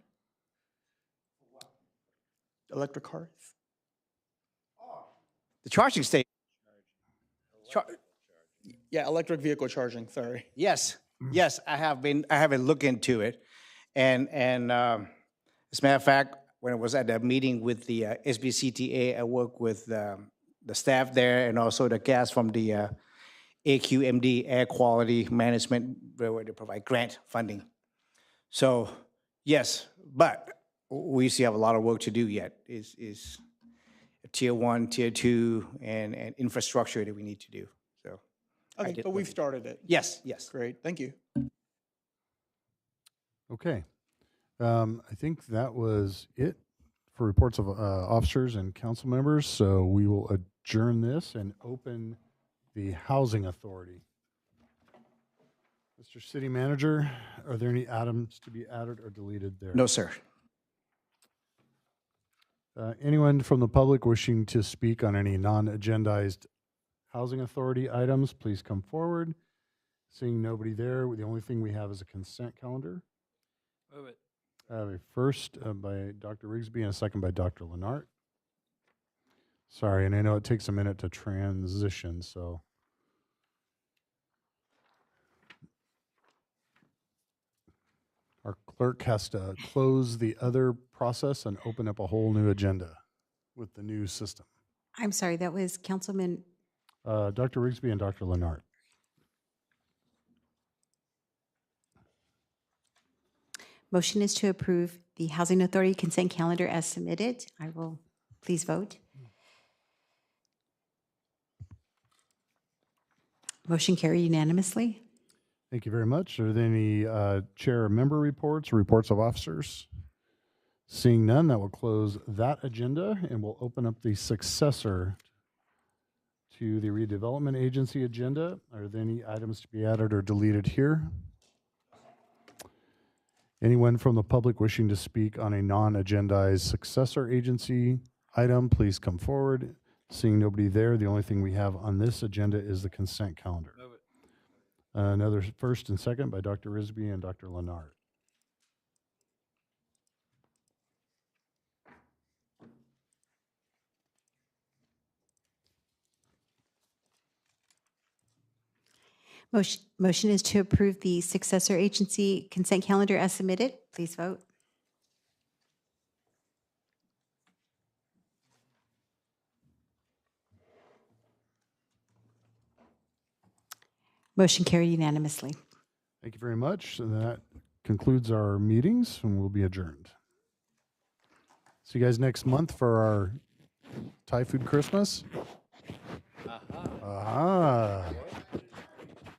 Electric cars? The charging station. Yeah, electric vehicle charging, sorry. Yes, yes, I have been looking into it. And as a matter of fact, when I was at a meeting with the SBCTA, I worked with the staff there and also the guys from the AQMD, Air Quality Management, where they provide grant funding. So yes, but we still have a lot of work to do yet. Is tier 1, tier 2, and infrastructure that we need to do. So Okay, but we've started it. Yes, yes. Great, thank you. Okay. I think that was it for reports of officers and council members. So we will adjourn this and open the Housing Authority. Mr. City Manager, are there any items to be added or deleted there? No, sir. Anyone from the public wishing to speak on any non-agendized Housing Authority items, please come forward. Seeing nobody there, the only thing we have is a consent calendar. Move it. I have a first by Dr. Rigsby and a second by Dr. Lenart. Sorry, and I know it takes a minute to transition, so. Our clerk has to close the other process and open up a whole new agenda with the new system. I'm sorry, that was Councilman. Dr. Rigsby and Dr. Lenart. Motion is to approve the Housing Authority consent calendar as submitted. I will please vote. Motion carried unanimously. Thank you very much. Are there any chair or member reports or reports of officers? Seeing none, that will close that agenda and we'll open up the successor to the redevelopment agency agenda. Are there any items to be added or deleted here? Anyone from the public wishing to speak on a non-agendized successor agency item, please come forward. Seeing nobody there, the only thing we have on this agenda is the consent calendar. Move it. Another first and second by Dr. Rigsby and Dr. Lenart. Motion is to approve the successor agency consent calendar as submitted. Please vote. Motion carried unanimously. Thank you very much. And that concludes our meetings and we'll be adjourned. See you guys next month for our Thai food Christmas.